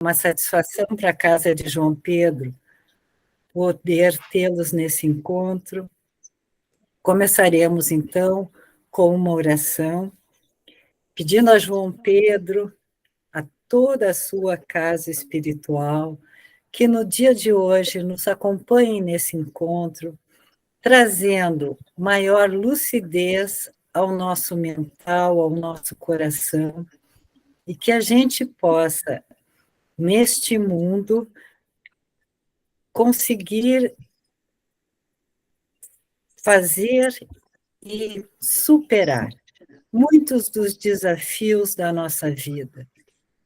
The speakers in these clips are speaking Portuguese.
uma satisfação para a casa de João Pedro poder tê-los nesse encontro. Começaremos, então, com uma oração, pedindo a João Pedro, a toda a sua casa espiritual, que no dia de hoje nos acompanhem nesse encontro, trazendo maior lucidez ao nosso mental, ao nosso coração, e que a gente possa, neste mundo, conseguir fazer e superar muitos dos desafios da nossa vida.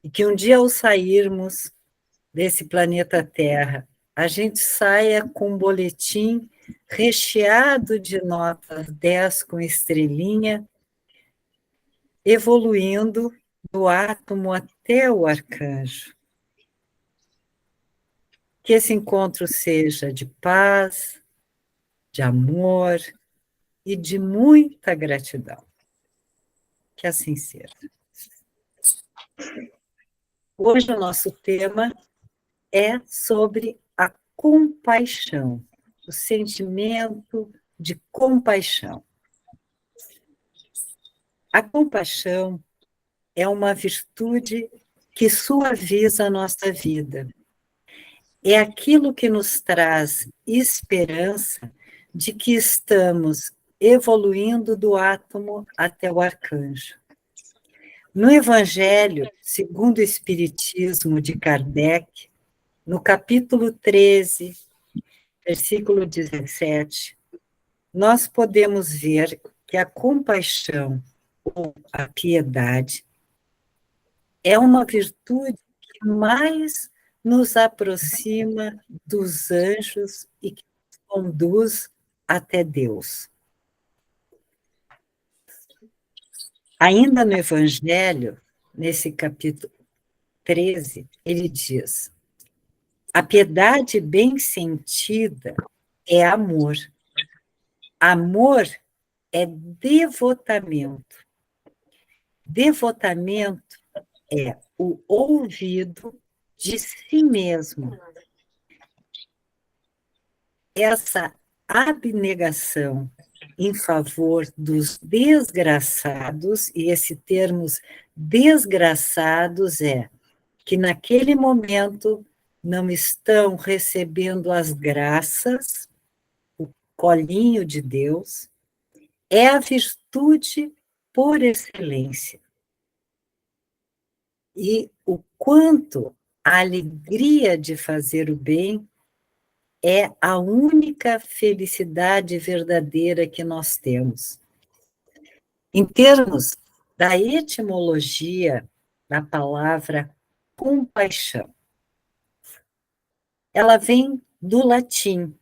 E que um dia, ao sairmos desse planeta Terra, a gente saia com um boletim recheado de notas 10 com estrelinha, evoluindo do átomo até o arcanjo. Que esse encontro seja de paz, de amor e de muita gratidão. Que assim seja. Hoje o nosso tema é sobre a compaixão, o sentimento de compaixão. A compaixão é uma virtude que suaviza a nossa vida. É aquilo que nos traz esperança de que estamos evoluindo do átomo até o arcanjo. No Evangelho, segundo o Espiritismo de Kardec, no capítulo 13, versículo 17, nós podemos ver que a compaixão ou a piedade é uma virtude que mais nos aproxima dos anjos e que nos conduz até Deus. Ainda no Evangelho, nesse capítulo 13, ele diz: a piedade bem sentida é amor. Amor é devotamento. Devotamento é o ouvido de si mesmo. Essa abnegação em favor dos desgraçados, e esse termo desgraçados é que naquele momento não estão recebendo as graças, o colinho de Deus, é a virtude por excelência. E o quanto a alegria de fazer o bem é a única felicidade verdadeira que nós temos. Em termos da etimologia da palavra compaixão, ela vem do latim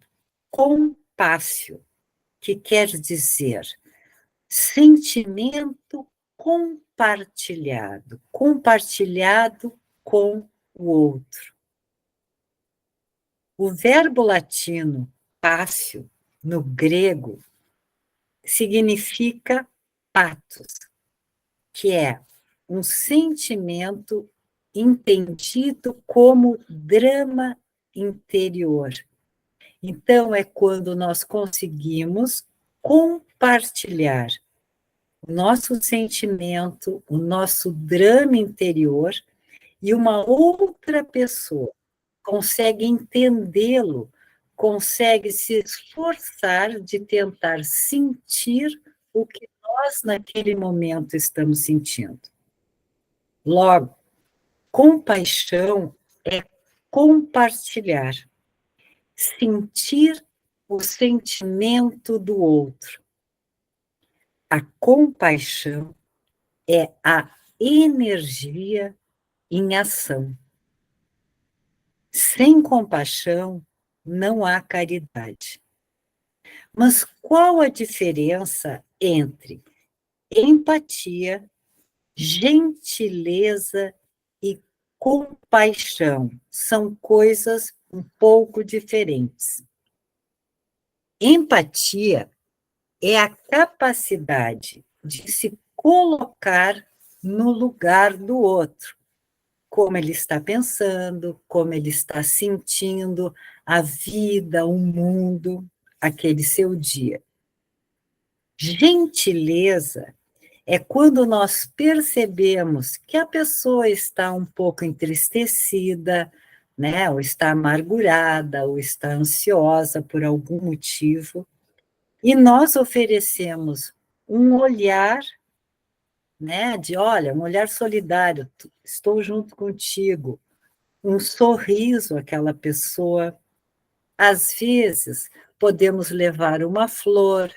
compassio, que quer dizer sentimento compartilhado, compartilhado com o outro. O verbo latino passio, no grego, significa pathos, que é um sentimento entendido como drama interior. Então, é quando nós conseguimos compartilhar o nosso sentimento, o nosso drama interior, e uma outra pessoa consegue entendê-lo, consegue se esforçar de tentar sentir o que nós, naquele momento, estamos sentindo. Logo, compaixão é compartilhar, sentir o sentimento do outro. A compaixão é a energia em ação. Sem compaixão, não há caridade. Mas qual a diferença entre empatia, gentileza e compaixão? São coisas um pouco diferentes. Empatia é a capacidade de se colocar no lugar do outro, como ele está pensando, como ele está sentindo a vida, o mundo, aquele seu dia. Gentileza é quando nós percebemos que a pessoa está um pouco entristecida, né, ou está amargurada, ou está ansiosa por algum motivo, e nós oferecemos um olhar, né, de olha, um olhar solidário, estou junto contigo, um sorriso àquela pessoa. Às vezes, podemos levar uma flor,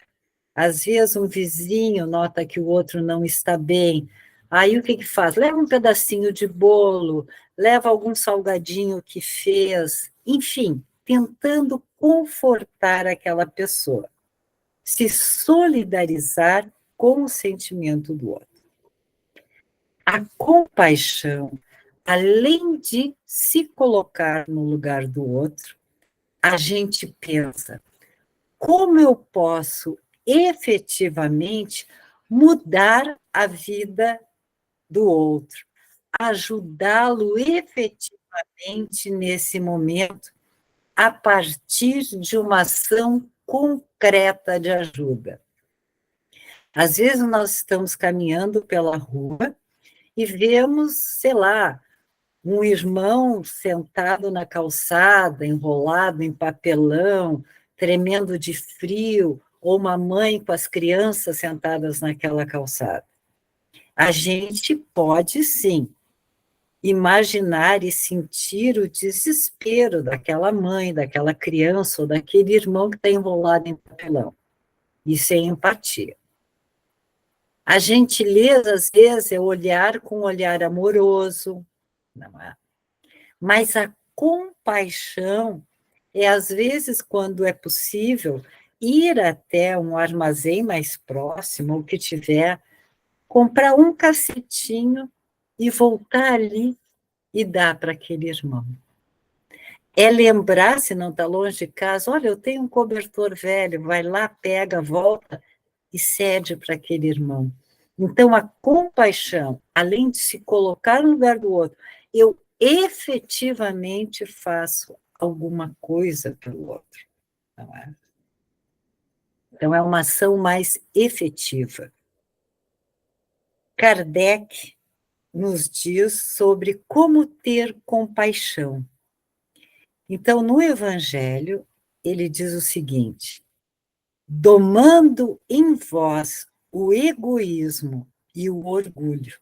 às vezes um vizinho nota que o outro não está bem, aí o que que faz? Leva um pedacinho de bolo, leva algum salgadinho que fez, enfim, tentando confortar aquela pessoa, se solidarizar com o sentimento do outro. A compaixão, além de se colocar no lugar do outro, a gente pensa, como eu posso efetivamente mudar a vida do outro, ajudá-lo efetivamente nesse momento, a partir de uma ação concreta de ajuda. Às vezes nós estamos caminhando pela rua e vemos, sei lá, um irmão sentado na calçada, enrolado em papelão, tremendo de frio, ou uma mãe com as crianças sentadas naquela calçada. A gente pode, sim, imaginar e sentir o desespero daquela mãe, daquela criança, ou daquele irmão que está enrolado em papelão. Isso é empatia. A gentileza, às vezes, é olhar com um olhar amoroso, não é? Mas a compaixão é, às vezes, quando é possível, ir até um armazém mais próximo, ou que tiver, comprar um cacetinho e voltar ali e dar para aquele irmão. É lembrar, se não está longe de casa, olha, eu tenho um cobertor velho, vai lá, pega, volta e cede para aquele irmão. Então, a compaixão, além de se colocar no lugar do outro, eu efetivamente faço alguma coisa pelo outro. Não é? Então, é uma ação mais efetiva. Kardec nos diz sobre como ter compaixão. Então, no Evangelho, ele diz o seguinte: domando em vós o egoísmo e o orgulho,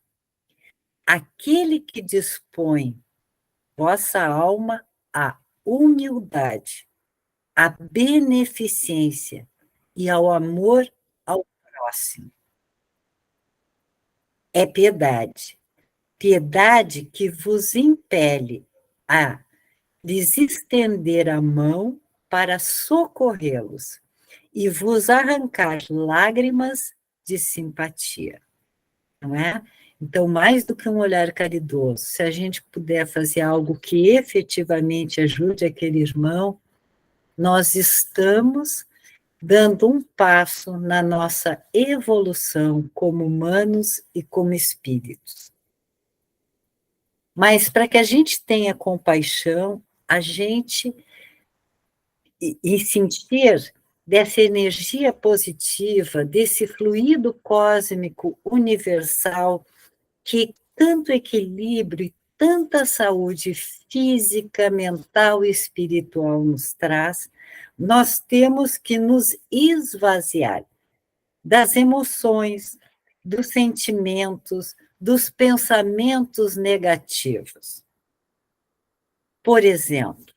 aquele que dispõe vossa alma à humildade, à beneficência e ao amor ao próximo. É piedade. Piedade que vos impele a lhes estender a mão para socorrê-los e vos arrancar lágrimas de simpatia, não é? Então, mais do que um olhar caridoso, se a gente puder fazer algo que efetivamente ajude aquele irmão, nós estamos dando um passo na nossa evolução como humanos e como espíritos. Mas para que a gente tenha compaixão, a gente e sentir dessa energia positiva, desse fluido cósmico universal que tanto equilíbrio e tanta saúde física, mental e espiritual nos traz, nós temos que nos esvaziar das emoções, dos sentimentos, dos pensamentos negativos. Por exemplo,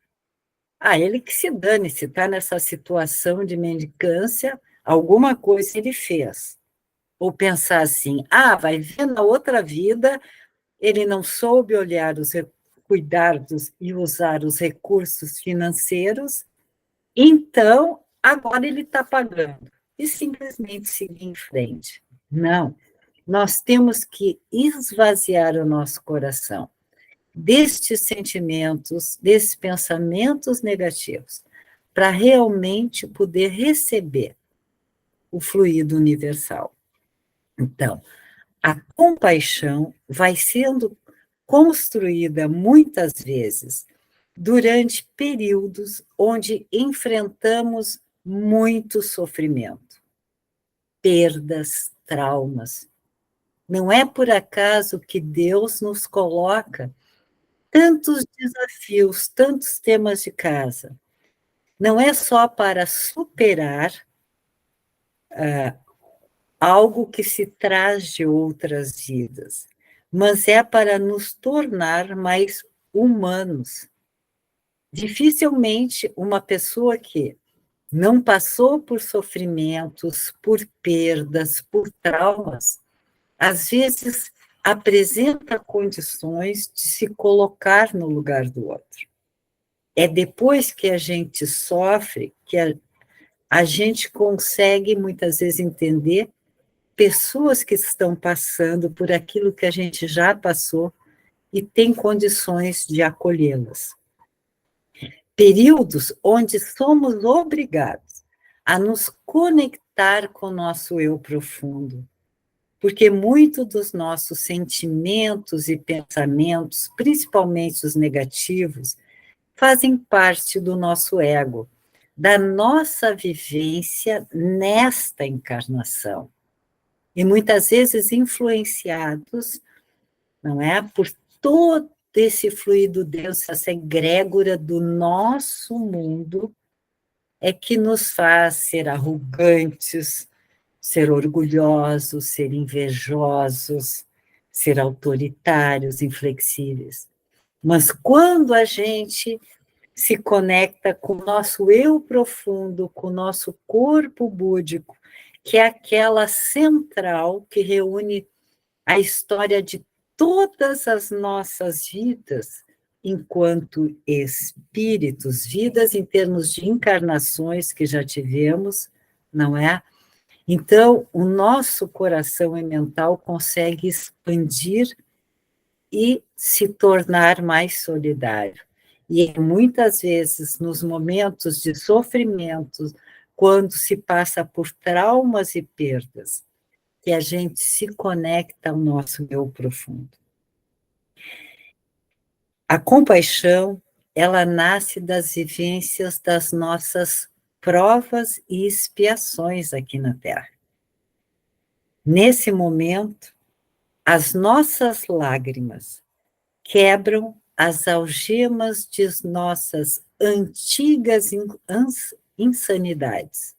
ele que se dane, se está nessa situação de mendicância, alguma coisa ele fez. Ou pensar assim, vai ver na outra vida, ele não soube cuidar e usar os recursos financeiros, então agora ele está pagando. E simplesmente seguir em frente. Não, nós temos que esvaziar o nosso coração destes sentimentos, desses pensamentos negativos, para realmente poder receber o fluido universal. Então, a compaixão vai sendo construída muitas vezes durante períodos onde enfrentamos muito sofrimento, perdas, traumas. Não é por acaso que Deus nos coloca tantos desafios, tantos temas de casa. Não é só para superar algo que se traz de outras vidas, mas é para nos tornar mais humanos. Dificilmente uma pessoa que não passou por sofrimentos, por perdas, por traumas, às vezes apresenta condições de se colocar no lugar do outro. É depois que a gente sofre que a gente consegue muitas vezes entender pessoas que estão passando por aquilo que a gente já passou e tem condições de acolhê-las. Períodos onde somos obrigados a nos conectar com o nosso eu profundo, porque muito dos nossos sentimentos e pensamentos, principalmente os negativos, fazem parte do nosso ego, da nossa vivência nesta encarnação. E muitas vezes influenciados, não é, por todo esse fluido Deus, essa egrégora do nosso mundo, é que nos faz ser arrogantes, ser orgulhosos, ser invejosos, ser autoritários, inflexíveis. Mas quando a gente se conecta com o nosso eu profundo, com o nosso corpo búdico, que é aquela central que reúne a história de todas as nossas vidas, enquanto espíritos, vidas em termos de encarnações que já tivemos, não é? Então, o nosso coração e mental consegue expandir e se tornar mais solidário. E muitas vezes, nos momentos de sofrimento, quando se passa por traumas e perdas, que a gente se conecta ao nosso eu profundo. A compaixão, ela nasce das vivências das nossas provas e expiações aqui na Terra. Nesse momento, as nossas lágrimas quebram as algemas de nossas antigas insanidades.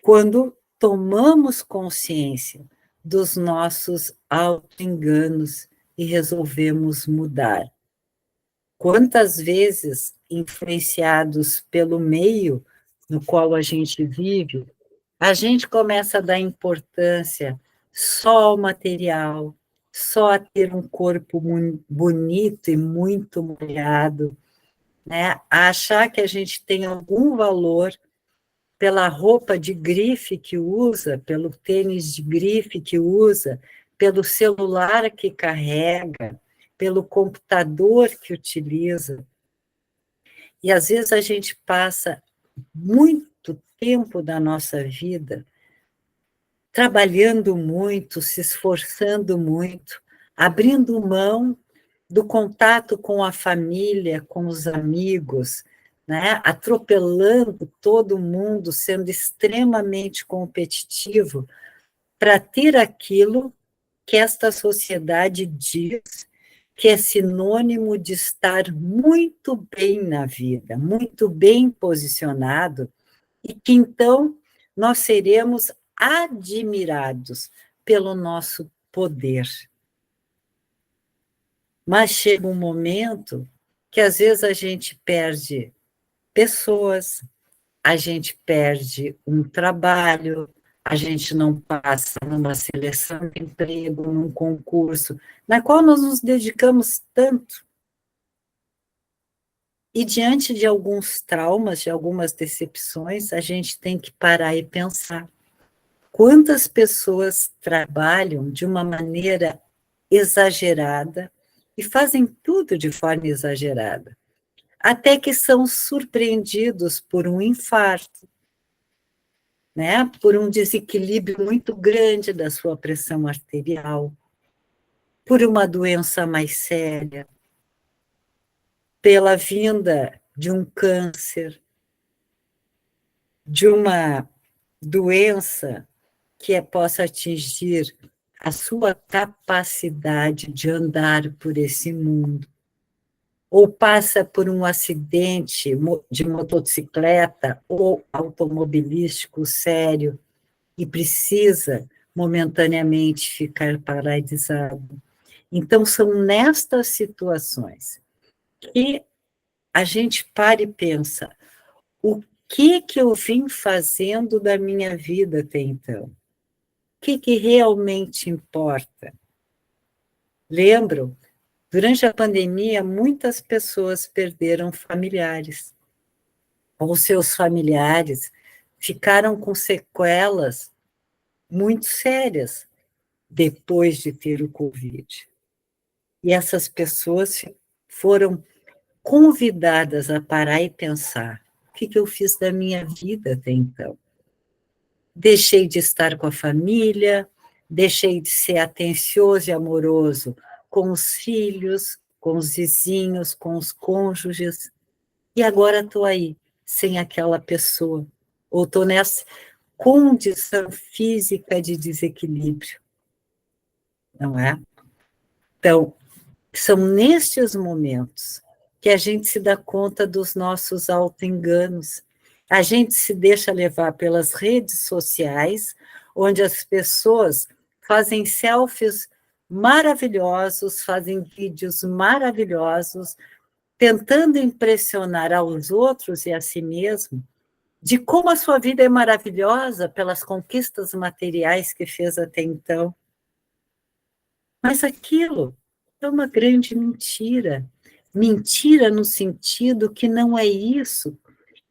Quando tomamos consciência dos nossos auto-enganos e resolvemos mudar. Quantas vezes, influenciados pelo meio no qual a gente vive, a gente começa a dar importância só ao material, só a ter um corpo bonito e muito molhado, né? A achar que a gente tem algum valor pela roupa de grife que usa, pelo tênis de grife que usa, pelo celular que carrega, pelo computador que utiliza. E às vezes a gente passa muito tempo da nossa vida trabalhando muito, se esforçando muito, abrindo mão do contato com a família, com os amigos, né? Atropelando todo mundo, sendo extremamente competitivo para ter aquilo que esta sociedade diz que é sinônimo de estar muito bem na vida, muito bem posicionado, e que então nós seremos admirados pelo nosso poder. Mas chega um momento que às vezes a gente perde pessoas, a gente perde um trabalho, a gente não passa numa seleção de emprego, num concurso, na qual nós nos dedicamos tanto. E diante de alguns traumas, de algumas decepções, a gente tem que parar e pensar. Quantas pessoas trabalham de uma maneira exagerada e fazem tudo de forma exagerada, até que são surpreendidos por um infarto, né? Por um desequilíbrio muito grande da sua pressão arterial. por uma doença mais séria, pela vinda de um câncer, de uma doença que possa atingir a sua capacidade de andar por esse mundo, ou passa por um acidente de motocicleta ou automobilístico sério e precisa momentaneamente ficar paralisado. Então, são nestas situações que a gente para e pensa, o que eu vim fazendo da minha vida até então? O que realmente importa? Lembro, durante a pandemia, muitas pessoas perderam familiares, ou seus familiares ficaram com sequelas muito sérias depois de ter o Covid. E essas pessoas foram convidadas a parar e pensar, o que eu fiz da minha vida até então? Deixei de estar com a família, deixei de ser atencioso e amoroso com os filhos, com os vizinhos, com os cônjuges, e agora estou aí, sem aquela pessoa, ou estou nessa condição física de desequilíbrio, não é? Então, são nestes momentos que a gente se dá conta dos nossos autoenganos. A gente se deixa levar pelas redes sociais, onde as pessoas fazem selfies maravilhosos, fazem vídeos maravilhosos, tentando impressionar aos outros e a si mesmo de como a sua vida é maravilhosa pelas conquistas materiais que fez até então. Mas aquilo é uma grande mentira. Mentira no sentido que não é isso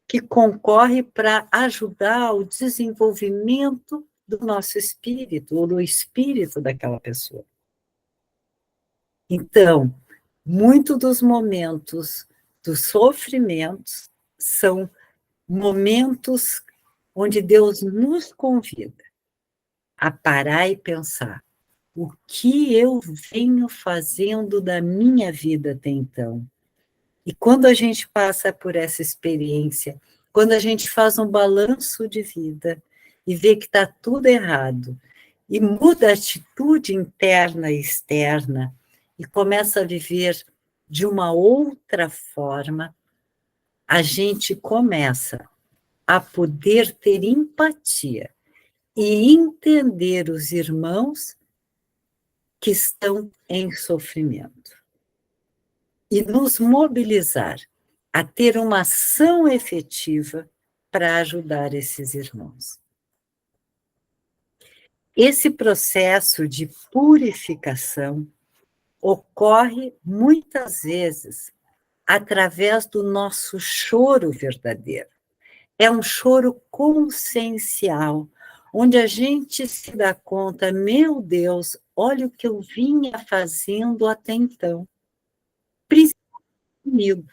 que concorre para ajudar o desenvolvimento do nosso espírito, ou do espírito daquela pessoa. Então, muitos dos momentos dos sofrimentos são momentos onde Deus nos convida a parar e pensar: o que eu venho fazendo da minha vida até então? E quando a gente passa por essa experiência, quando a gente faz um balanço de vida e vê que está tudo errado, e muda a atitude interna e externa, e começa a viver de uma outra forma, a gente começa a poder ter empatia e entender os irmãos que estão em sofrimento. E nos mobilizar a ter uma ação efetiva para ajudar esses irmãos. Esse processo de purificação ocorre muitas vezes através do nosso choro verdadeiro. É um choro consciencial, onde a gente se dá conta, meu Deus, olha o que eu vinha fazendo até então. Principalmente comigo.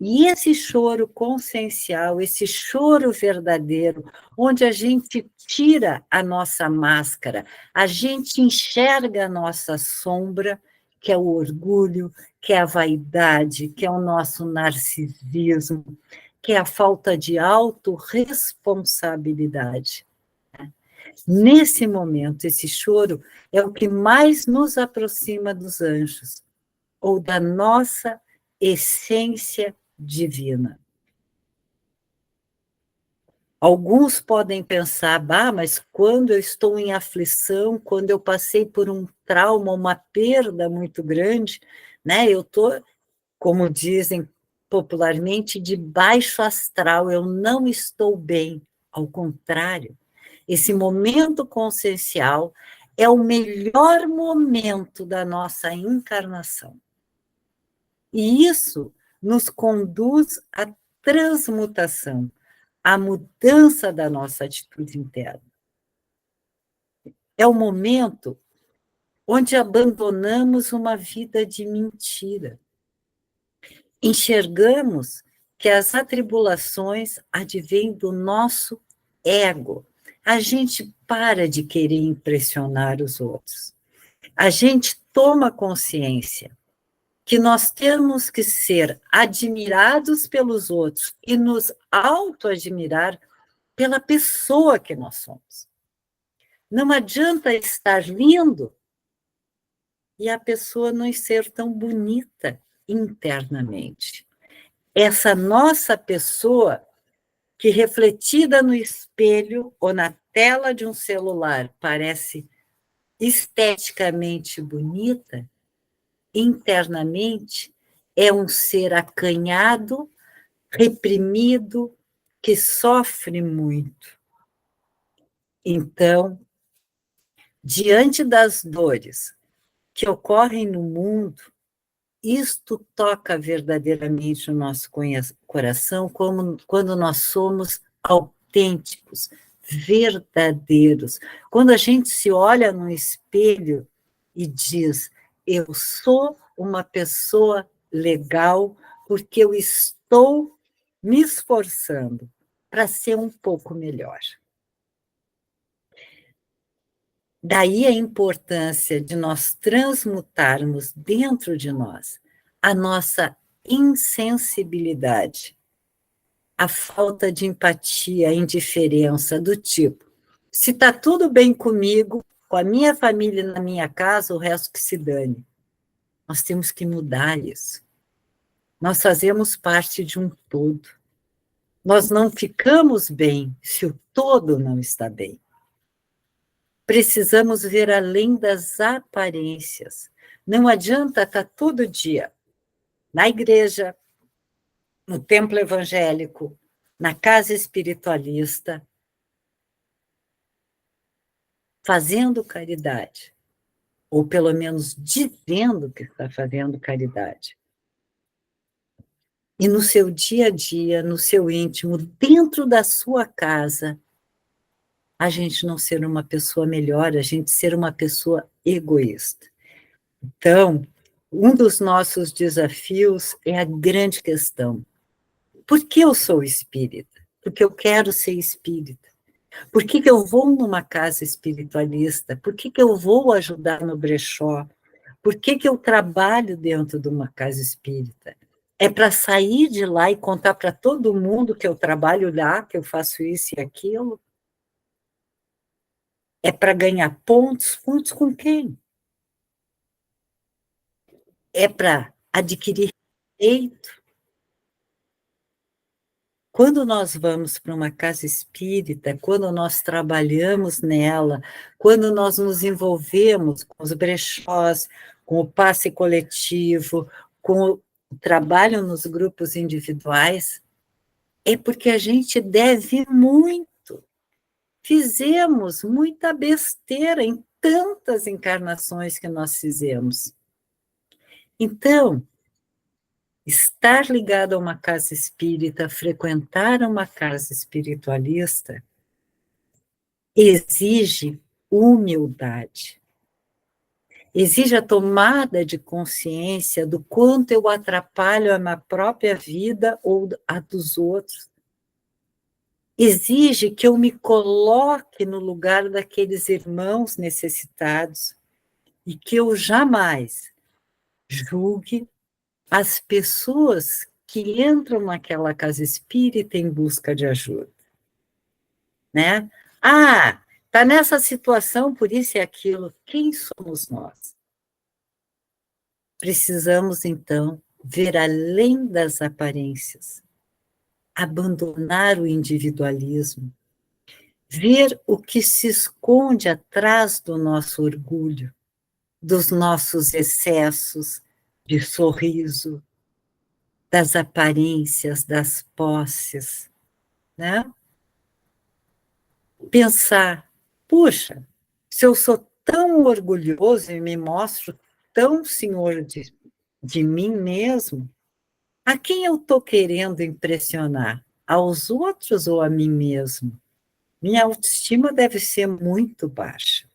E esse choro consciencial, esse choro verdadeiro, onde a gente tira a nossa máscara, a gente enxerga a nossa sombra, que é o orgulho, que é a vaidade, que é o nosso narcisismo, que é a falta de autorresponsabilidade. Nesse momento, esse choro é o que mais nos aproxima dos anjos, ou da nossa essência divina. Alguns podem pensar, mas quando eu estou em aflição, quando eu passei por um trauma, uma perda muito grande, né, eu estou, como dizem popularmente, de baixo astral, eu não estou bem. Ao contrário, esse momento consciencial é o melhor momento da nossa encarnação. E isso nos conduz à transmutação, à mudança da nossa atitude interna. É o momento onde abandonamos uma vida de mentira. Enxergamos que as atribulações advêm do nosso ego. A gente para de querer impressionar os outros. a gente toma consciência que nós temos que ser admirados pelos outros e nos auto-admirar pela pessoa que nós somos. Não adianta estar lindo e a pessoa não ser tão bonita internamente. Essa nossa pessoa, que refletida no espelho ou na tela de um celular parece esteticamente bonita, internamente é um ser acanhado, reprimido, que sofre muito. Então, diante das dores que ocorrem no mundo, isto toca verdadeiramente o nosso coração como quando nós somos autênticos, verdadeiros. Quando a gente se olha no espelho e diz, eu sou uma pessoa legal porque eu estou me esforçando para ser um pouco melhor. Daí a importância de nós transmutarmos dentro de nós a nossa insensibilidade, a falta de empatia, a indiferença do tipo, se está tudo bem comigo, com a minha família na minha casa, o resto que se dane. Nós temos que mudar isso. Nós fazemos parte de um todo. Nós não ficamos bem se o todo não está bem. Precisamos ver além das aparências. Não adianta estar todo dia na igreja, no templo evangélico, na casa espiritualista, fazendo caridade, ou pelo menos dizendo que está fazendo caridade. E no seu dia a dia, no seu íntimo, dentro da sua casa, a gente não ser uma pessoa melhor, a gente ser uma pessoa egoísta. Então, um dos nossos desafios é a grande questão. Por que eu sou espírita? Porque eu quero ser espírita. Por que eu vou numa casa espiritualista? Por que eu vou ajudar no brechó? Por que eu trabalho dentro de uma casa espírita? É para sair de lá e contar para todo mundo que eu trabalho lá, que eu faço isso e aquilo? É para ganhar pontos? Pontos com quem? É para adquirir respeito? Quando nós vamos para uma casa espírita, quando nós trabalhamos nela, quando nós nos envolvemos com os brechós, com o passe coletivo, com o trabalho nos grupos individuais, é porque a gente deve muito. Fizemos muita besteira em tantas encarnações que nós fizemos. Então, estar ligado a uma casa espírita, frequentar uma casa espiritualista, exige humildade, exige a tomada de consciência do quanto eu atrapalho a minha própria vida ou a dos outros. Exige que eu me coloque no lugar daqueles irmãos necessitados e que eu jamais julgue as pessoas que entram naquela casa espírita em busca de ajuda, né? Ah, está nessa situação, por isso e aquilo. Quem somos nós? Precisamos, então, ver além das aparências, abandonar o individualismo, ver o que se esconde atrás do nosso orgulho, dos nossos excessos de sorriso, das aparências, das posses, né? Pensar, puxa, se eu sou tão orgulhoso e me mostro tão senhor de mim mesmo, a quem eu estou querendo impressionar? Aos outros ou a mim mesmo? Minha autoestima deve ser muito baixa.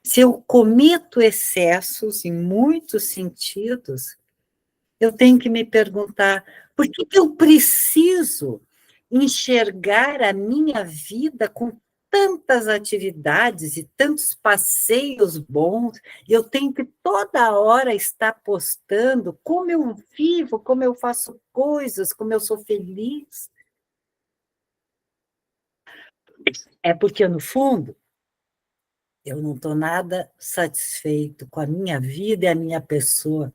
Se eu cometo excessos em muitos sentidos, eu tenho que me perguntar, por que eu preciso enxergar a minha vida com tantas atividades e tantos passeios bons, e eu tenho que toda hora estar postando como eu vivo, como eu faço coisas, como eu sou feliz. É porque, no fundo, eu não estou nada satisfeito com a minha vida e a minha pessoa.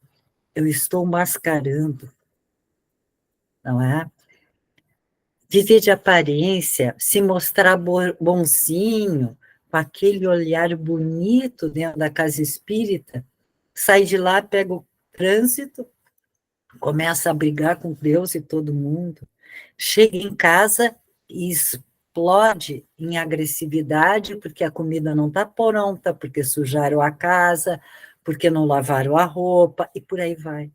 Eu estou mascarando, não é? Viver de aparência, se mostrar bonzinho, com aquele olhar bonito dentro da casa espírita, sai de lá, pega o trânsito, começa a brigar com Deus e todo mundo, chega em casa e explode em agressividade porque a comida não está pronta, porque sujaram a casa, porque não lavaram a roupa, e por aí vai.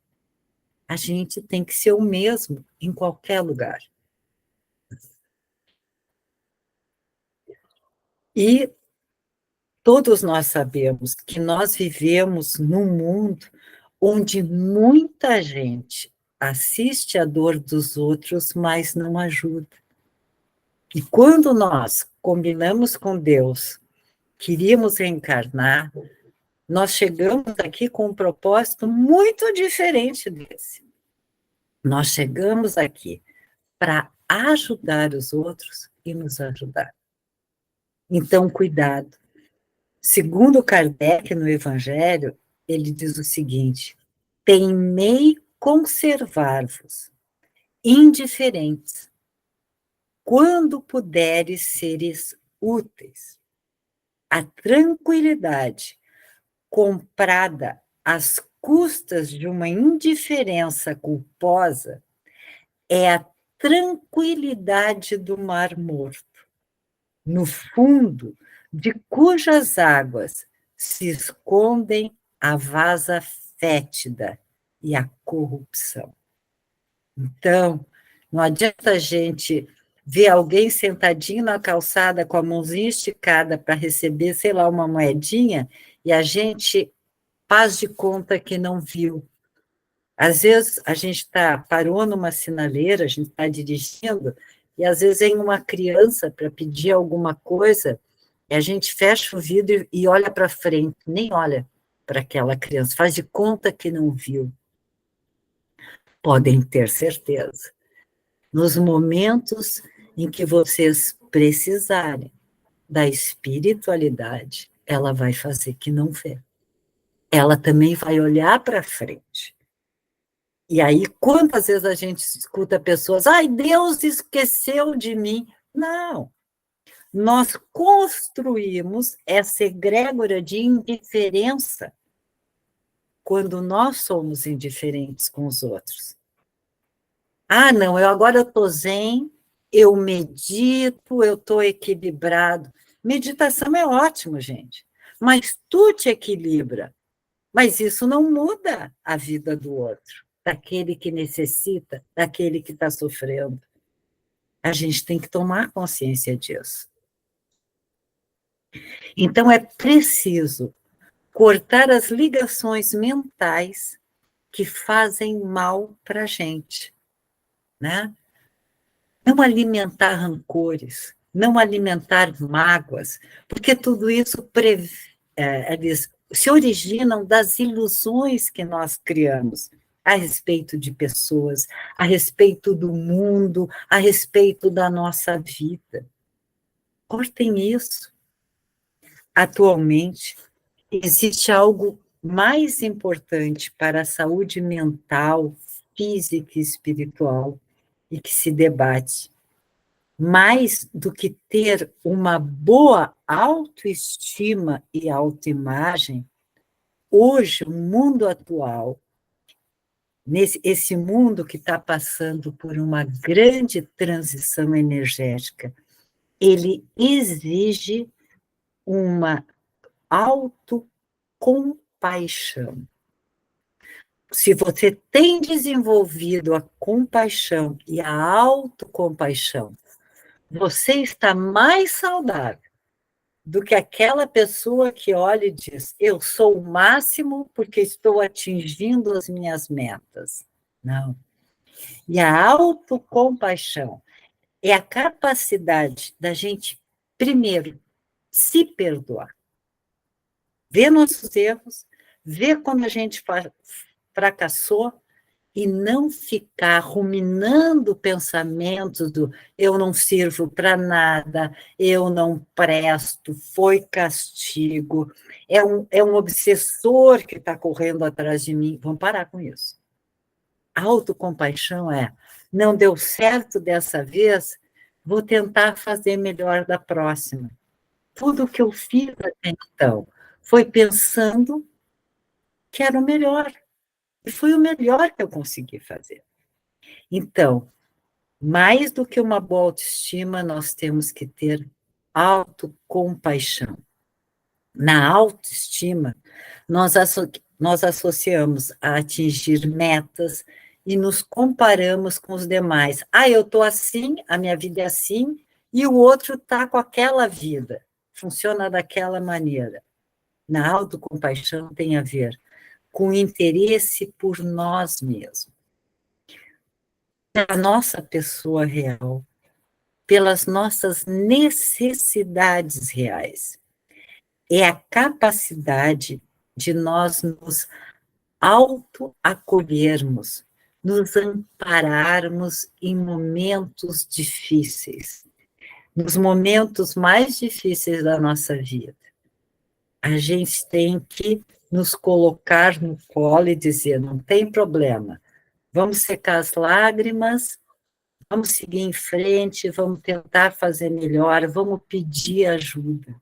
A gente tem que ser o mesmo em qualquer lugar. E todos nós sabemos que nós vivemos num mundo onde muita gente assiste a dor dos outros, mas não ajuda. E quando nós combinamos com Deus, queríamos reencarnar, nós chegamos aqui com um propósito muito diferente desse. Nós chegamos aqui para ajudar os outros e nos ajudar. Então, cuidado. Segundo Kardec, no Evangelho, ele diz o seguinte: temei conservar-vos indiferentes, quando puderes seres úteis. A tranquilidade comprada às custas de uma indiferença culposa é a tranquilidade do mar morto, no fundo de cujas águas se escondem a vasa fétida e a corrupção. Então, não adianta a gente ver alguém sentadinho na calçada com a mãozinha esticada para receber, sei lá, uma moedinha, e a gente faz de conta que não viu. Às vezes a gente parou numa sinaleira, a gente está dirigindo, e às vezes vem uma criança para pedir alguma coisa, e a gente fecha o vidro e olha para frente, nem olha para aquela criança, faz de conta que não viu. Podem ter certeza. Nos momentos em que vocês precisarem da espiritualidade, ela vai fazer que não vê. Ela também vai olhar para frente. E aí, quantas vezes a gente escuta pessoas, ai, Deus esqueceu de mim. Não. Nós construímos essa egrégora de indiferença quando nós somos indiferentes com os outros. Ah, não, agora eu estou zen, eu medito, eu estou equilibrado. Meditação é ótimo, gente, mas tu te equilibra. Mas isso não muda a vida do outro, daquele que necessita, daquele que está sofrendo. A gente tem que tomar consciência disso. Então, é preciso cortar as ligações mentais que fazem mal para a gente, né? Não alimentar rancores, não alimentar mágoas, porque tudo isso eles se originam das ilusões que nós criamos a respeito de pessoas, a respeito do mundo, a respeito da nossa vida. Cortem isso. Atualmente, existe algo mais importante para a saúde mental, física e espiritual, e que se debate. Mais do que ter uma boa autoestima e autoimagem, hoje, o mundo atual, esse mundo que está passando por uma grande transição energética, ele exige uma autocompaixão. Se você tem desenvolvido a compaixão e a autocompaixão, você está mais saudável do que aquela pessoa que olha e diz, eu sou o máximo porque estou atingindo as minhas metas. Não. E a autocompaixão é a capacidade da gente primeiro, se perdoar. Ver nossos erros, ver como a gente fracassou e não ficar ruminando pensamentos do eu não sirvo para nada, eu não presto, foi castigo, é um obsessor que está correndo atrás de mim. Vamos parar com isso. Autocompaixão não deu certo dessa vez, vou tentar fazer melhor da próxima. Tudo que eu fiz até então foi pensando que era o melhor. E foi o melhor que eu consegui fazer. Então, mais do que uma boa autoestima, nós temos que ter autocompaixão. Na autoestima, nós associamos a atingir metas e nos comparamos com os demais. Eu estou assim, a minha vida é assim, e o outro está com aquela vida, funciona daquela maneira. Na autocompaixão tem a ver com interesse por nós mesmos, pela nossa pessoa real, pelas nossas necessidades reais. É a capacidade de nós nos autoacolhermos, nos ampararmos em momentos difíceis, nos momentos mais difíceis da nossa vida. A gente tem que nos colocar no colo e dizer, não tem problema, vamos secar as lágrimas, vamos seguir em frente, vamos tentar fazer melhor, vamos pedir ajuda.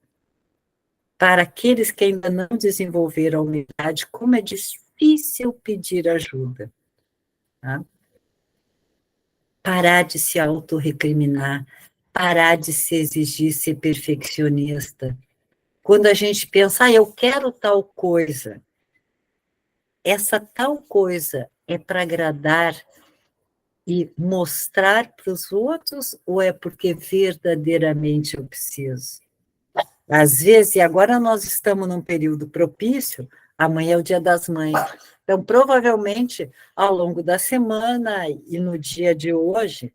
Para aqueles que ainda não desenvolveram a humildade, como é difícil pedir ajuda. Tá? Parar de se autorrecriminar, parar de se exigir ser perfeccionista. Quando a gente pensa, eu quero tal coisa, essa tal coisa é para agradar e mostrar para os outros ou é porque verdadeiramente eu preciso? Às vezes, e agora nós estamos num período propício, amanhã é o Dia das Mães, então provavelmente ao longo da semana e no dia de hoje,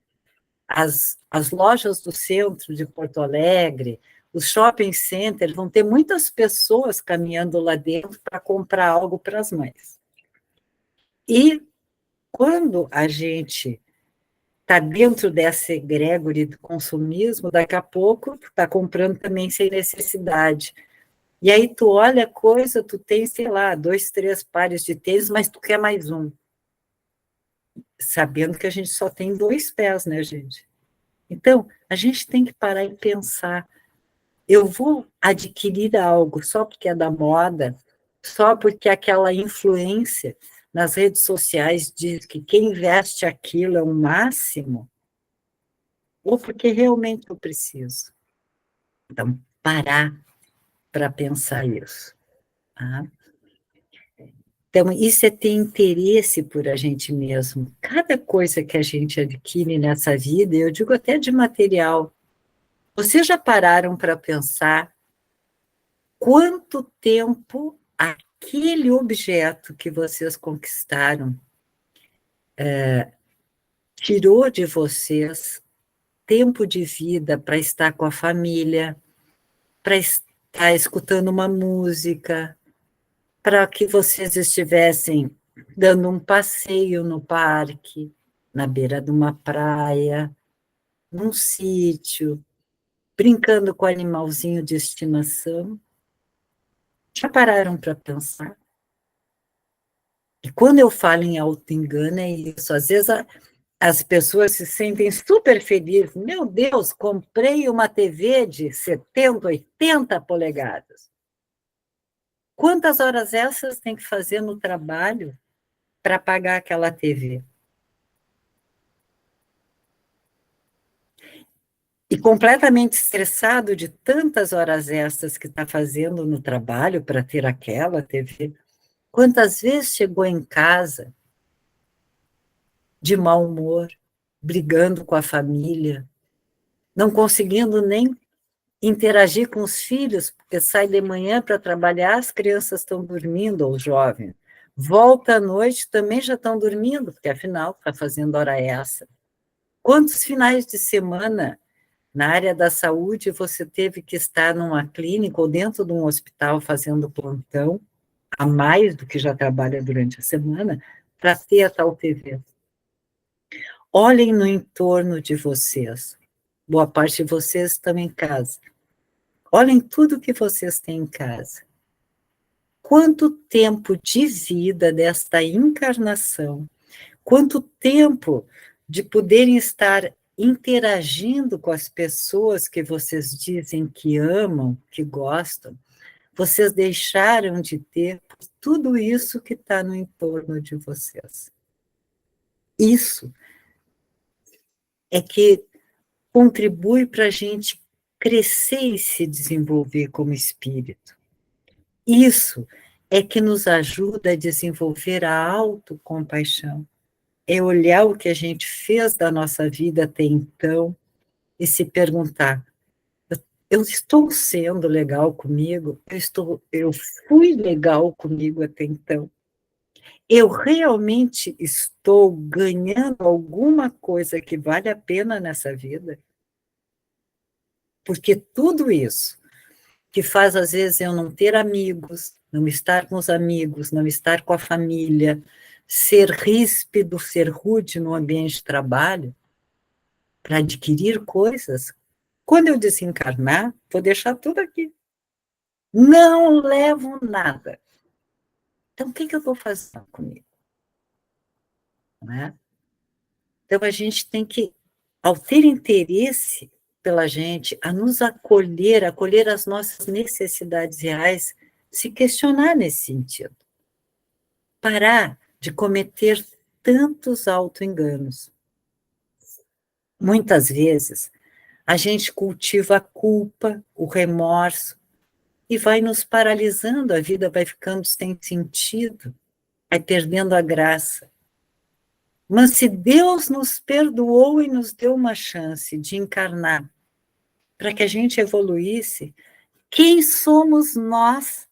as lojas do centro de Porto Alegre, os shopping centers, vão ter muitas pessoas caminhando lá dentro para comprar algo para as mães. E quando a gente está dentro dessa egrégore do consumismo, daqui a pouco está comprando também sem necessidade. E aí tu olha a coisa, tu tem, sei lá, 2, 3 pares de tênis, mas tu quer mais um. Sabendo que a gente só tem 2 pés, né, gente? Então, a gente tem que parar e pensar, eu vou adquirir algo só porque é da moda, só porque aquela influência nas redes sociais diz que quem veste aquilo é o máximo, ou porque realmente eu preciso. Então, parar para pensar isso. Tá? Então, isso é ter interesse por a gente mesmo. Cada coisa que a gente adquire nessa vida, eu digo até de material, vocês já pararam para pensar quanto tempo aquele objeto que vocês conquistaram tirou de vocês tempo de vida para estar com a família, para estar escutando uma música, para que vocês estivessem dando um passeio no parque, na beira de uma praia, num sítio, brincando com o animalzinho de estimação. Já pararam para pensar? E quando eu falo em auto-engano, é isso. Às vezes as pessoas se sentem super felizes. Meu Deus, comprei uma TV de 70, 80 polegadas. Quantas horas essas tem que fazer no trabalho para pagar aquela TV? E completamente estressado de tantas horas extras que está fazendo no trabalho para ter aquela TV. Quantas vezes chegou em casa de mau humor, brigando com a família, não conseguindo nem interagir com os filhos, porque sai de manhã para trabalhar, as crianças estão dormindo, ou jovens. Volta à noite, também já estão dormindo, porque afinal está fazendo hora extra. Quantos finais de semana Na área da saúde, você teve que estar numa clínica ou dentro de um hospital fazendo plantão, a mais do que já trabalha durante a semana, para ter a tal TV. Olhem no entorno de vocês. Boa parte de vocês estão em casa. Olhem tudo que vocês têm em casa. Quanto tempo de vida desta encarnação, quanto tempo de poderem estar interagindo com as pessoas que vocês dizem que amam, que gostam, vocês deixaram de ter tudo isso que está no entorno de vocês. Isso é que contribui para a gente crescer e se desenvolver como espírito. Isso é que nos ajuda a desenvolver a autocompaixão. É olhar o que a gente fez da nossa vida até então e se perguntar: eu estou sendo legal comigo? Eu fui legal comigo até então? Eu realmente estou ganhando alguma coisa que vale a pena nessa vida? Porque tudo isso que faz, às vezes, eu não ter amigos, não estar com os amigos, não estar com a família, ser ríspido, ser rude no ambiente de trabalho, para adquirir coisas, quando eu desencarnar, vou deixar tudo aqui. Não levo nada. Então, o que eu vou fazer comigo? Não é? Então, a gente tem que, ao ter interesse pela gente, a nos acolher, acolher as nossas necessidades reais, se questionar nesse sentido. Parar de cometer tantos auto-enganos. Muitas vezes, a gente cultiva a culpa, o remorso, e vai nos paralisando, a vida vai ficando sem sentido, vai perdendo a graça. Mas se Deus nos perdoou e nos deu uma chance de encarnar para que a gente evoluísse, quem somos nós?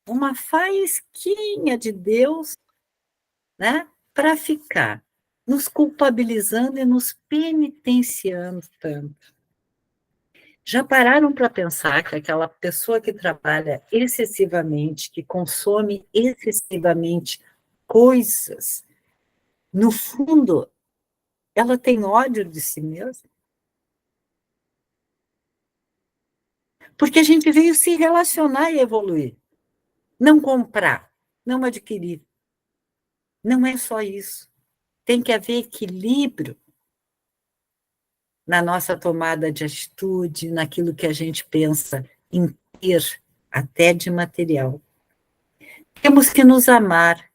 Uma faísquinha de Deus, né, para ficar nos culpabilizando e nos penitenciando tanto. Já pararam para pensar que aquela pessoa que trabalha excessivamente, que consome excessivamente coisas, no fundo, ela tem ódio de si mesma? Porque a gente veio se relacionar e evoluir, não comprar, não adquirir. Não é só isso. Tem que haver equilíbrio na nossa tomada de atitude, naquilo que a gente pensa em ter, até de material. Temos que nos amar,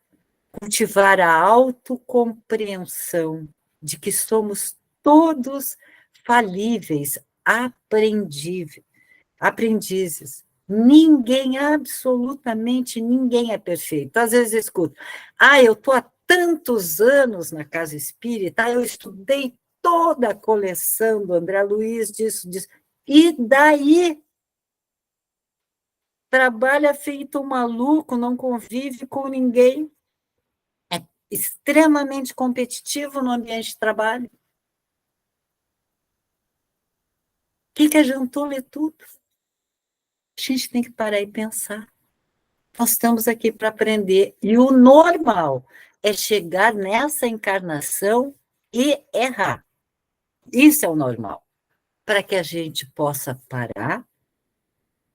cultivar a autocompreensão de que somos todos falíveis, aprendizes. Ninguém, absolutamente ninguém é perfeito. Às vezes eu escuto: eu estou há tantos anos na casa espírita, eu estudei toda a coleção do André Luiz, disso. E daí? Trabalha feito um maluco, não convive com ninguém, é extremamente competitivo no ambiente de trabalho. O que adiantou ler tudo? A gente tem que parar e pensar. Nós estamos aqui para aprender. E o normal é chegar nessa encarnação e errar. Isso é o normal. Para que a gente possa parar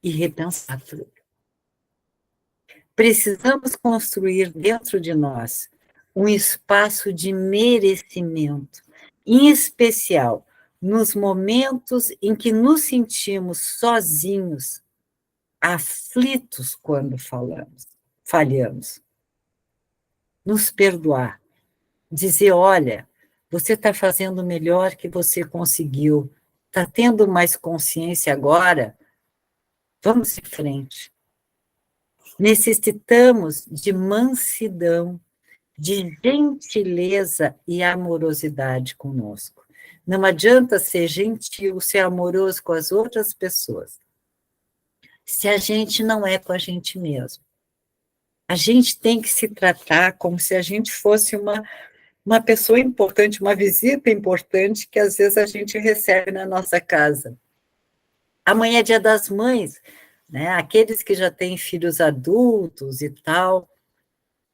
e repensar tudo. Precisamos construir dentro de nós um espaço de merecimento, em especial nos momentos em que nos sentimos sozinhos, aflitos quando falhamos. Nos perdoar, dizer: olha, você está fazendo o melhor que você conseguiu, está tendo mais consciência agora, vamos em frente. Necessitamos de mansidão, de gentileza e amorosidade conosco. Não adianta ser gentil, ser amoroso com as outras pessoas, se a gente não é com a gente mesmo. A gente tem que se tratar como se a gente fosse uma uma pessoa importante, uma visita importante que às vezes a gente recebe na nossa casa. Amanhã é Dia das Mães, né? Aqueles que já têm filhos adultos e tal,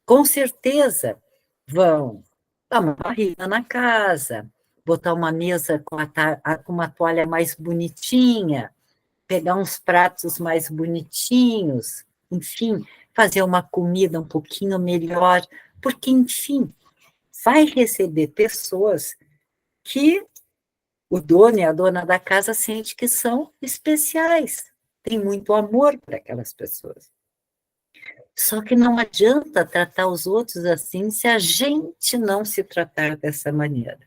com certeza vão dar uma varrida na casa, botar uma mesa com uma toalha mais bonitinha, pegar uns pratos mais bonitinhos, enfim, fazer uma comida um pouquinho melhor, porque, enfim, vai receber pessoas que o dono e a dona da casa sente que são especiais, tem muito amor para aquelas pessoas. Só que não adianta tratar os outros assim se a gente não se tratar dessa maneira,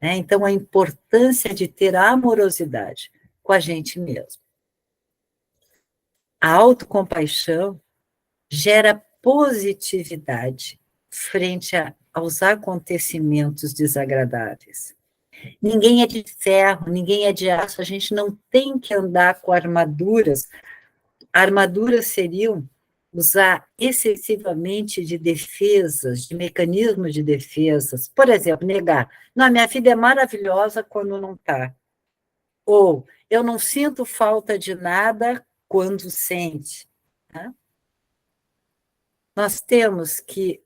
né? Então, a importância de ter a amorosidade com a gente mesmo. A autocompaixão gera positividade frente aos acontecimentos desagradáveis. Ninguém é de ferro, ninguém é de aço, a gente não tem que andar com armaduras. Armaduras seriam usar excessivamente de defesas, de mecanismos de defesas. Por exemplo, negar. Não, minha vida é maravilhosa quando não está. Ou, eu não sinto falta de nada quando sente. Tá? Nós temos que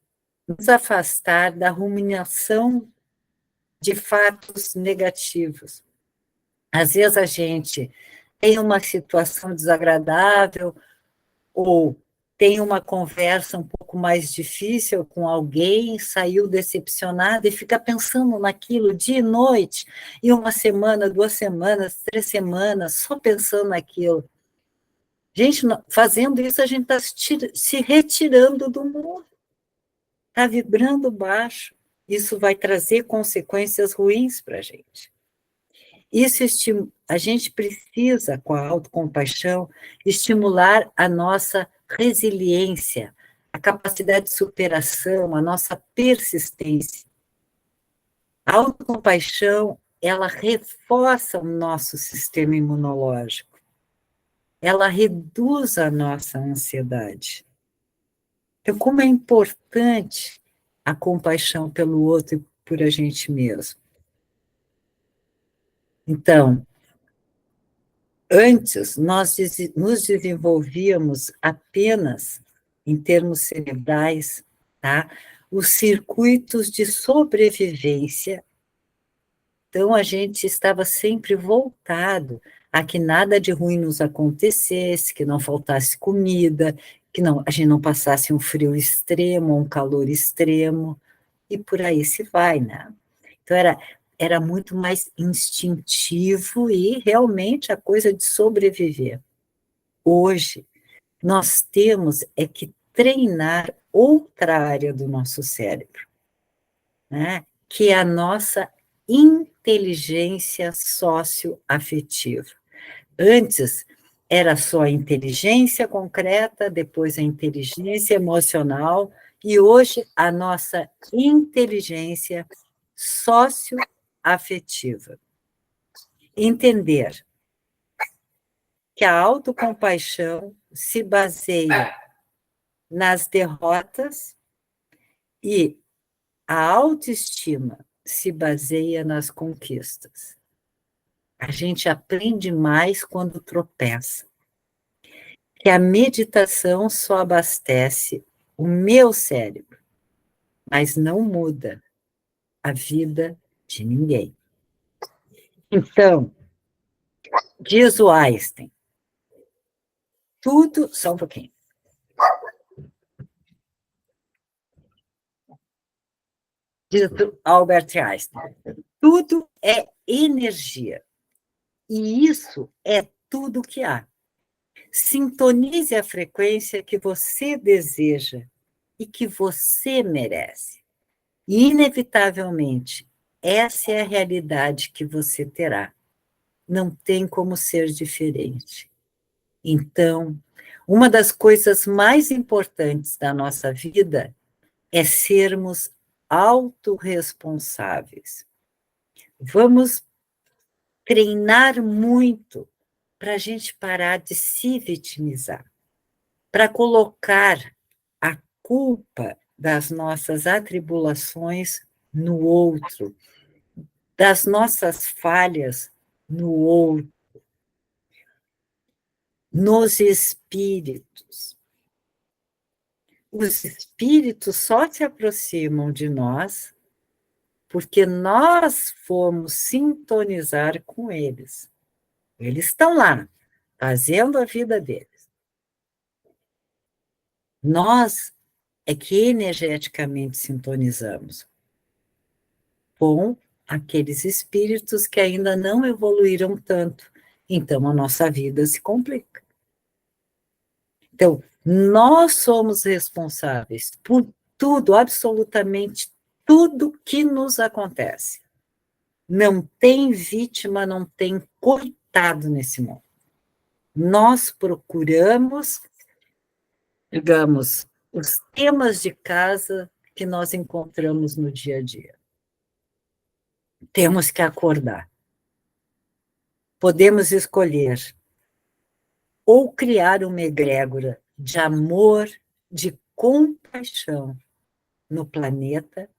nos afastar da ruminação de fatos negativos. Às vezes a gente tem uma situação desagradável ou tem uma conversa um pouco mais difícil com alguém, saiu decepcionado e fica pensando naquilo dia e noite, e uma semana, 2 semanas, 3 semanas, só pensando naquilo. Gente, fazendo isso, a gente está se retirando do mundo, está vibrando baixo. Isso vai trazer consequências ruins para a gente. Isso a gente precisa, com a autocompaixão, estimular a nossa resiliência, a capacidade de superação, a nossa persistência. A autocompaixão, ela reforça o nosso sistema imunológico, ela reduz a nossa ansiedade. Então, como é importante a compaixão pelo outro e por a gente mesmo. Então, antes, nós nos desenvolvíamos apenas, em termos cerebrais, tá? Os circuitos de sobrevivência. Então, a gente estava sempre voltado a que nada de ruim nos acontecesse, que não faltasse comida, que a gente não passasse um frio extremo, um calor extremo, e por aí se vai, né? Então, era muito mais instintivo e realmente a coisa de sobreviver. Hoje, nós temos que treinar outra área do nosso cérebro, né? Que é a nossa inteligência socioafetiva. Antes, era só a inteligência concreta, depois a inteligência emocional, e hoje a nossa inteligência socioafetiva. Entender que a autocompaixão se baseia nas derrotas e a autoestima se baseia nas conquistas. A gente aprende mais quando tropeça. Que a meditação só abastece o meu cérebro, mas não muda a vida de ninguém. Então, diz o Einstein, tudo, só um pouquinho. Diz o Albert Einstein, tudo é energia. E isso é tudo que há. Sintonize a frequência que você deseja e que você merece. E, inevitavelmente, essa é a realidade que você terá. Não tem como ser diferente. Então, uma das coisas mais importantes da nossa vida é sermos autorresponsáveis. Vamos treinar muito para a gente parar de se vitimizar, para colocar a culpa das nossas atribulações no outro, das nossas falhas no outro, nos espíritos. Os espíritos só se aproximam de nós porque nós fomos sintonizar com eles. Eles estão lá, fazendo a vida deles. Nós é que energeticamente sintonizamos com aqueles espíritos que ainda não evoluíram tanto. Então, a nossa vida se complica. Então, nós somos responsáveis por tudo, absolutamente tudo que nos acontece. Não tem vítima, não tem coitado nesse mundo. Nós procuramos, digamos, os temas de casa que nós encontramos no dia a dia. Temos que acordar. Podemos escolher ou criar uma egrégora de amor, de compaixão no planeta,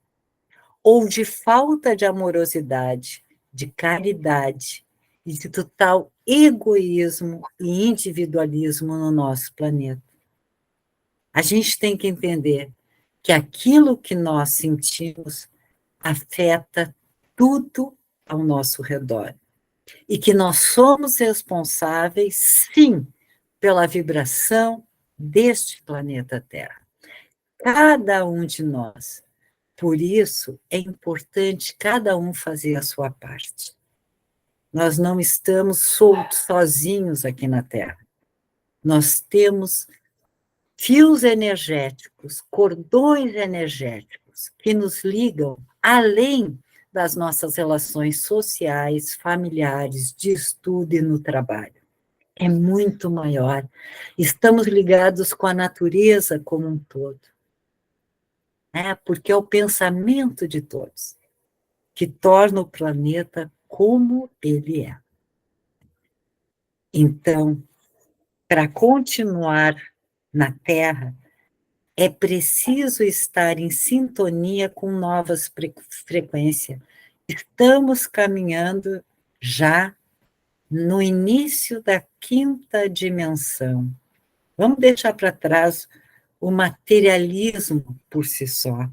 ou de falta de amorosidade, de caridade e de total egoísmo e individualismo no nosso planeta. A gente tem que entender que aquilo que nós sentimos afeta tudo ao nosso redor e que nós somos responsáveis, sim, pela vibração deste planeta Terra. Cada um de nós. Por isso, é importante cada um fazer a sua parte. Nós não estamos soltos, sozinhos aqui na Terra. Nós temos fios energéticos, cordões energéticos que nos ligam além das nossas relações sociais, familiares, de estudo e no trabalho. É muito maior. Estamos ligados com a natureza como um todo. Porque é o pensamento de todos que torna o planeta como ele é. Então, para continuar na Terra, é preciso estar em sintonia com novas frequências. Estamos caminhando já no início da quinta dimensão. Vamos deixar para trás o materialismo por si só.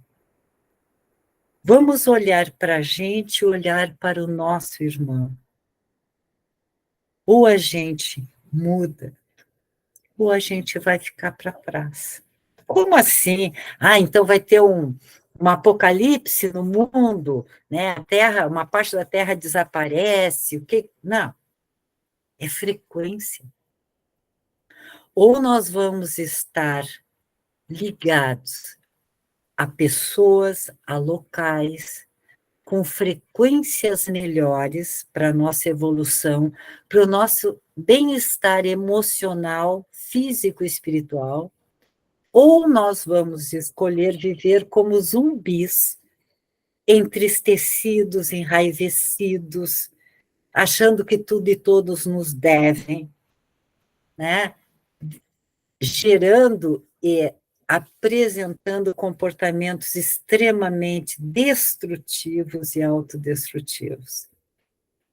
Vamos olhar para a gente, olhar para o nosso irmão. Ou a gente muda, ou a gente vai ficar para trás. Como assim? Então vai ter um apocalipse no mundo, né? A Terra, uma parte da Terra desaparece, o quê? Não, é frequência. Ou nós vamos estar ligados a pessoas, a locais, com frequências melhores para a nossa evolução, para o nosso bem-estar emocional, físico e espiritual, ou nós vamos escolher viver como zumbis, entristecidos, enraivecidos, achando que tudo e todos nos devem, né? Gerando e apresentando comportamentos extremamente destrutivos e autodestrutivos.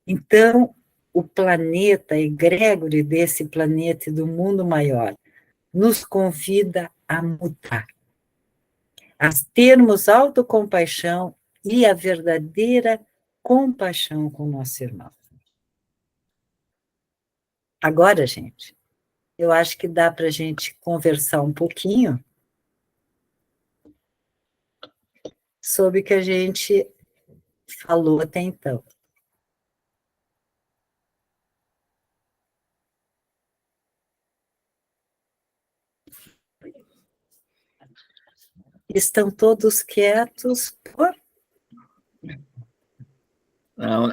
Então, o planeta, a egrégore desse planeta e do mundo maior, nos convida a mudar, a termos autocompaixão e a verdadeira compaixão com o nosso irmão. Agora, gente, eu acho que dá para a gente conversar um pouquinho sobre o que a gente falou até então. Estão todos quietos por...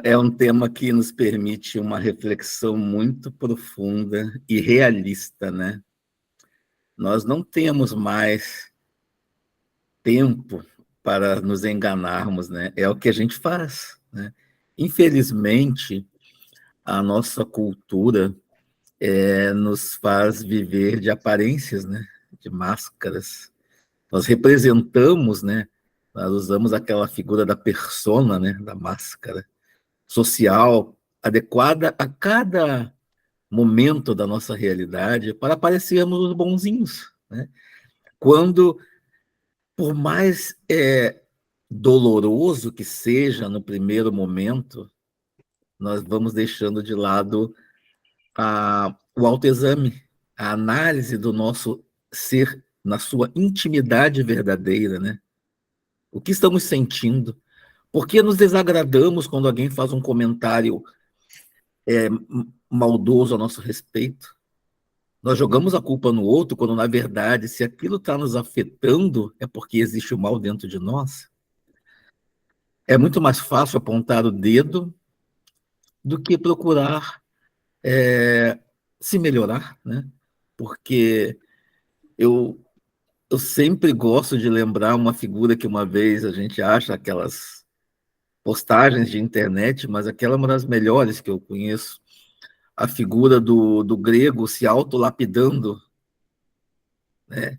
É um tema que nos permite uma reflexão muito profunda e realista, né? Nós não temos mais tempo para nos enganarmos, né? É o que a gente faz, né? Infelizmente, a nossa cultura nos faz viver de aparências, né? De máscaras. Nós representamos, né? Nós usamos aquela figura da persona, né, da máscara social, adequada a cada momento da nossa realidade para parecermos os bonzinhos, né? Quando, por mais doloroso que seja no primeiro momento, nós vamos deixando de lado o autoexame, a análise do nosso ser na sua intimidade verdadeira, né? O que estamos sentindo? Por que nos desagradamos quando alguém faz um comentário maldoso a nosso respeito? Nós jogamos a culpa no outro, quando, na verdade, se aquilo está nos afetando, é porque existe o mal dentro de nós. É muito mais fácil apontar o dedo do que procurar se melhorar, né? Porque eu sempre gosto de lembrar uma figura que uma vez a gente acha aquelas postagens de internet, mas aquela é uma das melhores que eu conheço, a figura do grego se autolapidando, né?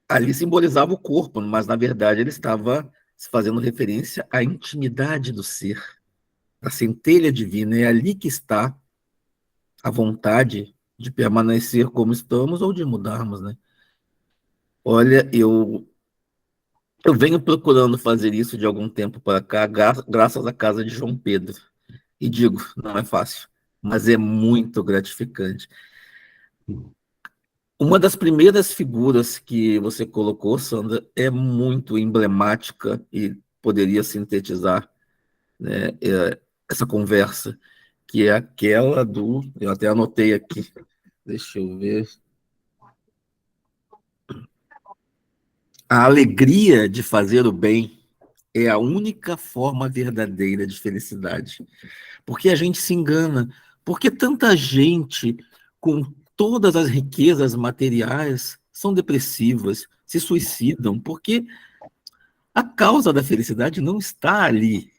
Ali simbolizava o corpo, mas na verdade ele estava fazendo referência à intimidade do ser, à centelha divina. É ali que está a vontade de permanecer como estamos ou de mudarmos, né? Olha, eu venho procurando fazer isso de algum tempo para cá, graças à casa de João Pedro. E digo, não é fácil, mas é muito gratificante. Uma das primeiras figuras que você colocou, Sandra, é muito emblemática e poderia sintetizar, né, essa conversa, que é aquela do... Eu até anotei aqui, deixa eu ver. A alegria de fazer o bem é a única forma verdadeira de felicidade. Porque a gente se engana. Porque tanta gente com todas as riquezas materiais são depressivas, se suicidam, porque a causa da felicidade não está ali.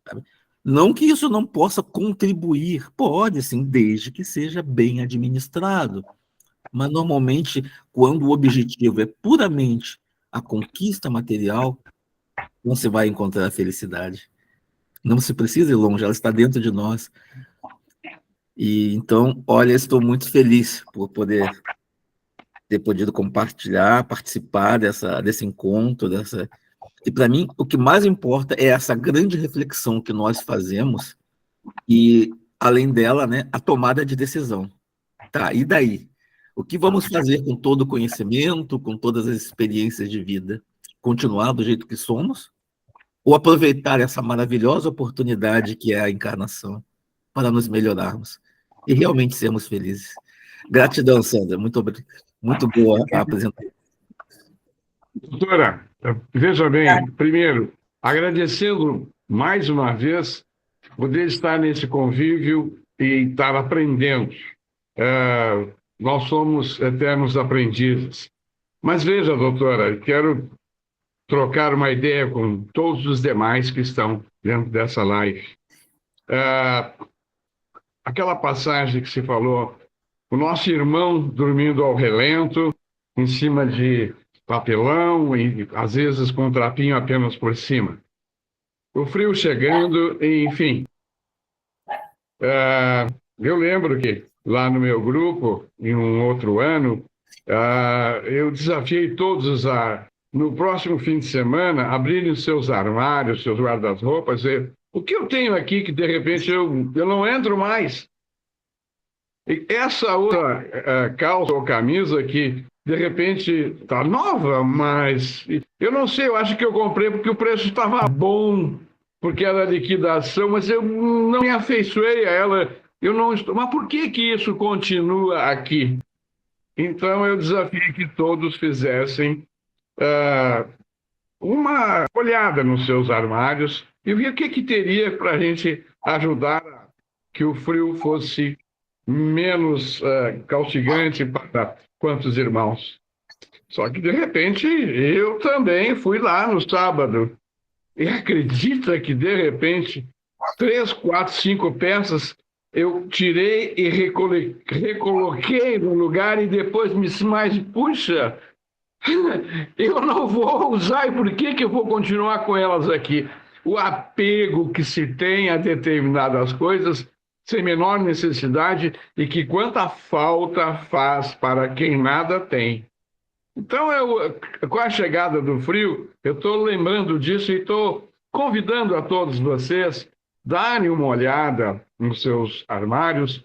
Sabe? Não que isso não possa contribuir, pode sim, desde que seja bem administrado. Mas normalmente, quando o objetivo é puramente a conquista material, não se vai encontrar a felicidade. Não se precisa ir longe, ela está dentro de nós. E então, olha, estou muito feliz por poder ter podido compartilhar, participar desse encontro, E para mim, o que mais importa é essa grande reflexão que nós fazemos e, além dela, né, a tomada de decisão. Tá, e daí? O que vamos fazer com todo o conhecimento, com todas as experiências de vida? Continuar do jeito que somos? Ou aproveitar essa maravilhosa oportunidade que é a encarnação para nos melhorarmos e realmente sermos felizes? Gratidão, Sandra. Muito obrigado. Muito boa a apresentação. Doutora, veja bem, primeiro, agradecendo mais uma vez poder estar nesse convívio e estar aprendendo. Nós somos eternos aprendizes. Mas veja, doutora, quero trocar uma ideia com todos os demais que estão dentro dessa live. Aquela passagem que se falou, o nosso irmão dormindo ao relento, em cima de papelão, e às vezes com um trapinho apenas por cima. O frio chegando, enfim. Eu lembro que lá no meu grupo, em um outro ano, eu desafiei todos no próximo fim de semana, abrirem os seus armários, seus guarda-roupas, e o que eu tenho aqui que de repente eu não entro mais? E essa outra calça ou camisa que de repente está nova, mas eu não sei, eu acho que eu comprei porque o preço estava bom, porque era liquidação, mas eu não me afeiçoei a ela, eu não estou. Mas por que que isso continua aqui? Então eu desafiei que todos fizessem uma olhada nos seus armários e ver o que que teria para a gente ajudar a que o frio fosse menos castigante para quantos irmãos. Só que, de repente, eu também fui lá no sábado. E acredita que, de repente, 3, 4, 5 peças eu tirei e recoloquei no lugar e depois me disse, mas, puxa, Eu não vou usar, e por que eu vou continuar com elas aqui? O apego que se tem a determinadas coisas sem menor necessidade e que quanta falta faz para quem nada tem. Então, com a chegada do frio, eu estou lembrando disso e estou convidando a todos vocês darem uma olhada nos seus armários.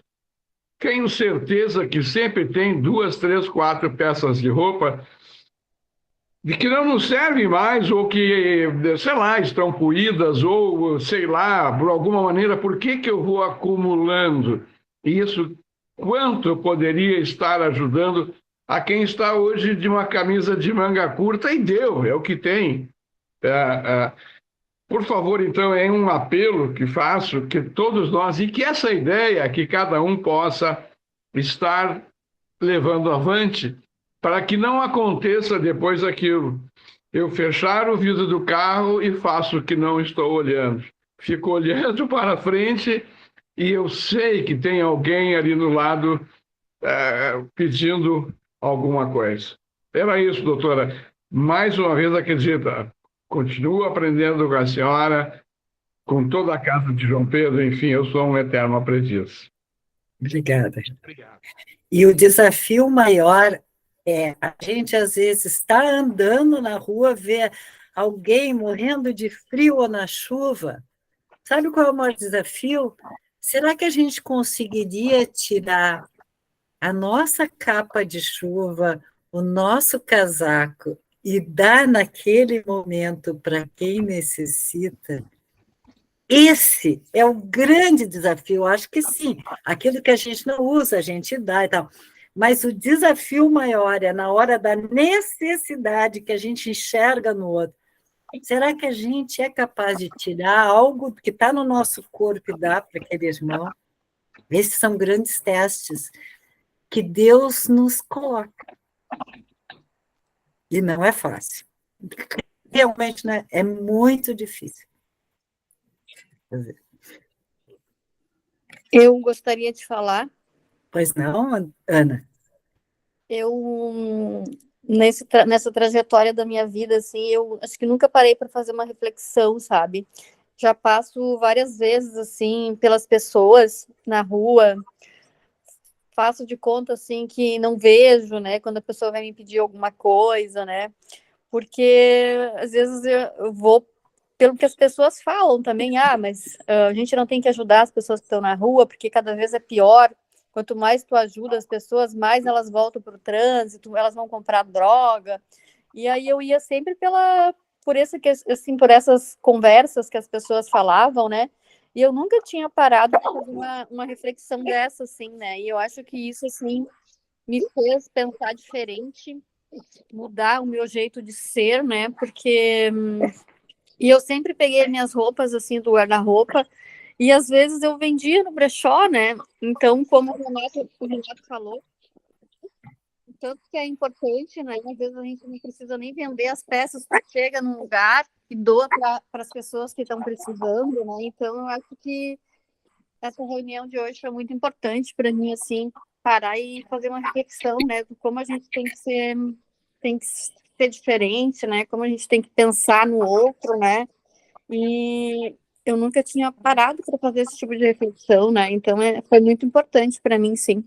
Tenho certeza que sempre tem 2, 3, 4 peças de roupa de que não nos servem mais, ou que, sei lá, estão puídas, ou, sei lá, por alguma maneira, por que eu vou acumulando isso? Quanto eu poderia estar ajudando a quem está hoje de uma camisa de manga curta, e deu, é o que tem. Por favor, então, é um apelo que faço, que todos nós, e que essa ideia, que cada um possa estar levando avante, para que não aconteça depois aquilo. Eu fechar o vidro do carro e faço que não estou olhando. Fico olhando para frente e eu sei que tem alguém ali no lado pedindo alguma coisa. Era isso, doutora. Mais uma vez, acredita, continuo aprendendo com a senhora, com toda a casa de João Pedro, enfim, eu sou um eterno aprendiz. Obrigada. Obrigado. E o desafio maior é a gente, às vezes, está andando na rua, vê alguém morrendo de frio ou na chuva. Sabe qual é o maior desafio? Será que a gente conseguiria tirar a nossa capa de chuva, o nosso casaco, e dar naquele momento para quem necessita? Esse é o grande desafio. Eu acho que sim. Aquilo que a gente não usa, a gente dá e tal. Mas o desafio maior é na hora da necessidade que a gente enxerga no outro. Será que a gente é capaz de tirar algo que está no nosso corpo e dar para aquele irmão? Esses são grandes testes que Deus nos coloca. E não é fácil. Realmente, né? É muito difícil. Eu gostaria de falar. Pois não, Ana? Eu, nessa trajetória da minha vida, assim, eu acho que nunca parei para fazer uma reflexão, sabe? Já passo várias vezes, assim, pelas pessoas na rua, faço de conta, assim, que não vejo, né? Quando a pessoa vai me pedir alguma coisa, né? Porque, às vezes, eu vou pelo que as pessoas falam também, mas a gente não tem que ajudar as pessoas que estão na rua, porque cada vez é pior. Quanto mais tu ajuda as pessoas, mais elas voltam para o trânsito, elas vão comprar droga. E aí eu ia sempre por essas conversas que as pessoas falavam, né? E eu nunca tinha parado para fazer uma reflexão dessa, assim, né? E eu acho que isso, assim, me fez pensar diferente, mudar o meu jeito de ser, né? Porque e eu sempre peguei minhas roupas, assim, do guarda-roupa, e às vezes eu vendia no brechó, né? Então, como o Renato falou, tanto que é importante, né? Às vezes a gente não precisa nem vender as peças, porque chega num lugar e doa para as pessoas que estão precisando, né? Então, eu acho que essa reunião de hoje foi muito importante para mim, assim, parar e fazer uma reflexão, né? De como a gente tem que ser diferente, né? Como a gente tem que pensar no outro, né? E eu nunca tinha parado para fazer esse tipo de reflexão, né? Então foi muito importante para mim, sim.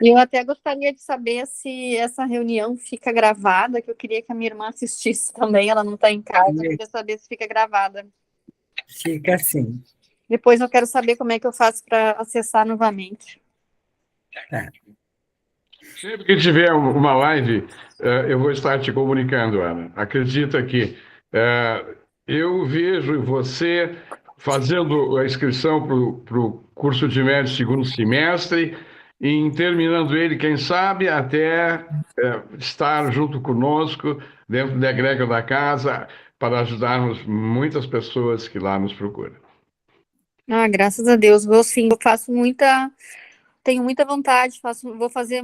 E eu até gostaria de saber se essa reunião fica gravada, que eu queria que a minha irmã assistisse também, ela não está em casa, eu queria saber se fica gravada. Fica assim. Depois eu quero saber como é que eu faço para acessar novamente. Tá. Sempre que tiver uma live, eu vou estar te comunicando, Ana. Acredita que eu vejo você fazendo a inscrição para o curso de médio segundo semestre e terminando ele, quem sabe, até estar junto conosco dentro da egrégora da casa para ajudarmos muitas pessoas que lá nos procuram. Graças a Deus, vou sim, eu faço tenho muita vontade, vou fazer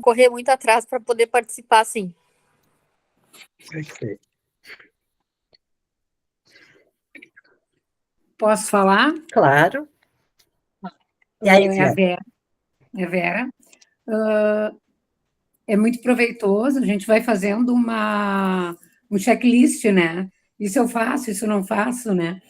correr muito atrás para poder participar, sim. Perfeito. Posso falar? Claro. E aí, É a Vera. é muito proveitoso, a gente vai fazendo um checklist, né? Isso eu faço, isso eu não faço, né?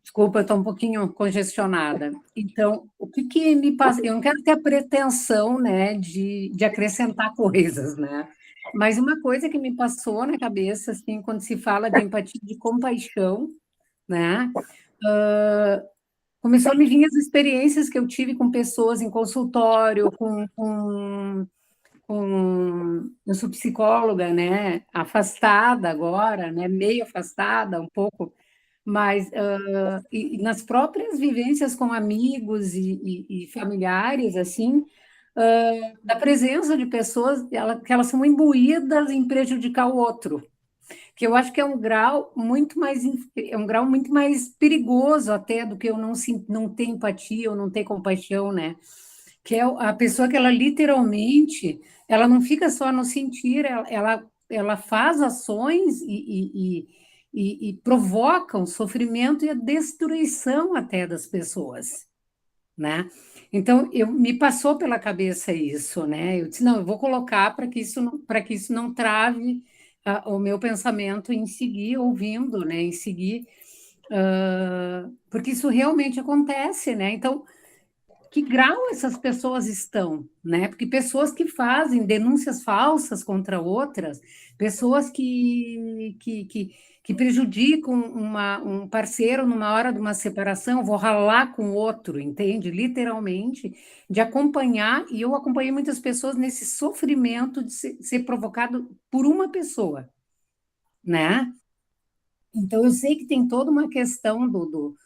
Desculpa, eu estou um pouquinho congestionada. Então, o que me passa? Eu não quero ter a pretensão, né, de acrescentar coisas, né? Mas uma coisa que me passou na cabeça, assim, quando se fala de empatia, de compaixão, né? Começou a me vir as experiências que eu tive com pessoas em consultório, eu sou psicóloga, né? Afastada agora, né? Meio afastada, um pouco, mas e nas próprias vivências com amigos e familiares, assim, da presença de pessoas que elas são imbuídas em prejudicar o outro, que eu acho que é um grau muito mais perigoso até do que eu não ter empatia ou não ter compaixão, né? Que é a pessoa que ela literalmente, ela não fica só no sentir, ela faz ações e provoca o sofrimento e a destruição até das pessoas, né? Então, me passou pela cabeça isso, né? Eu disse, não, eu vou colocar para que isso não trave o meu pensamento em seguir ouvindo, né? Em seguir, porque isso realmente acontece, né? Então, que grau essas pessoas estão, né? Porque pessoas que fazem denúncias falsas contra outras, pessoas que prejudicam um parceiro numa hora de uma separação, vou ralar com outro, entende? Literalmente, de acompanhar, e eu acompanhei muitas pessoas nesse sofrimento de ser provocado por uma pessoa, né? Então, eu sei que tem toda uma questão do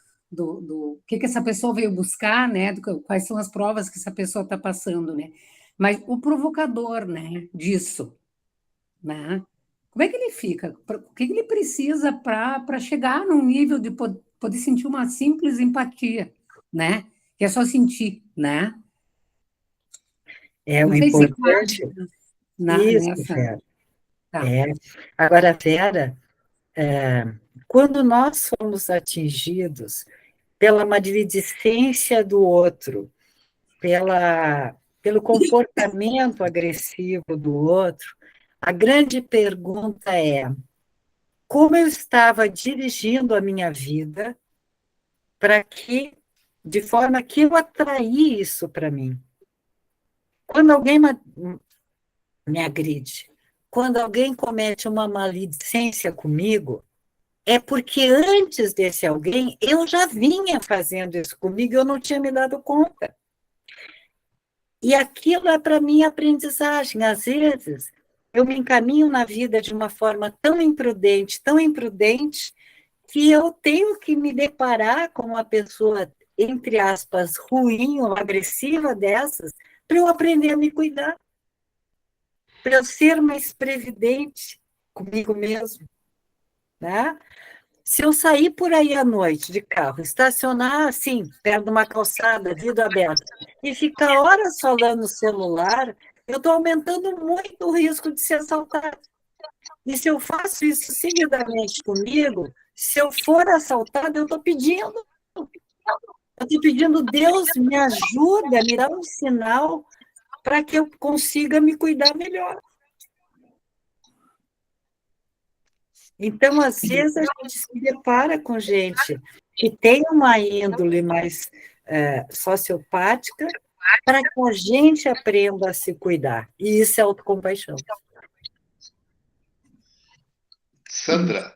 que essa pessoa veio buscar, né? Quais são as provas que essa pessoa está passando, né? Mas o provocador, né, disso, né? Como é que ele fica? O que ele precisa para chegar num nível de poder sentir uma simples empatia, né? Que é só sentir, né? É Não o sei se importante. Isso, nessa. Vera. Tá. É. Agora, Vera, quando nós somos atingidos pela maledicência do outro, pelo comportamento agressivo do outro, a grande pergunta é: como eu estava dirigindo a minha vida de forma que eu atraí isso para mim? Quando alguém me agride, quando alguém comete uma maledicência comigo, é porque antes desse alguém eu já vinha fazendo isso comigo e eu não tinha me dado conta. E aquilo é para mim aprendizagem. Às vezes, eu me encaminho na vida de uma forma tão imprudente, que eu tenho que me deparar com uma pessoa, entre aspas, ruim ou agressiva dessas, para eu aprender a me cuidar, para eu ser mais previdente comigo mesmo, né? Se eu sair por aí à noite de carro, estacionar assim, perto de uma calçada, vidro aberto, e ficar horas falando no celular, eu estou aumentando muito o risco de ser assaltado. E se eu faço isso seguidamente comigo, se eu for assaltado, eu estou pedindo. Eu estou pedindo, Deus, me ajuda, me dá um sinal para que eu consiga me cuidar melhor. Então, às vezes, a gente se depara com gente que tem uma índole mais sociopática, para que a gente aprenda a se cuidar. E isso é autocompaixão. Sandra,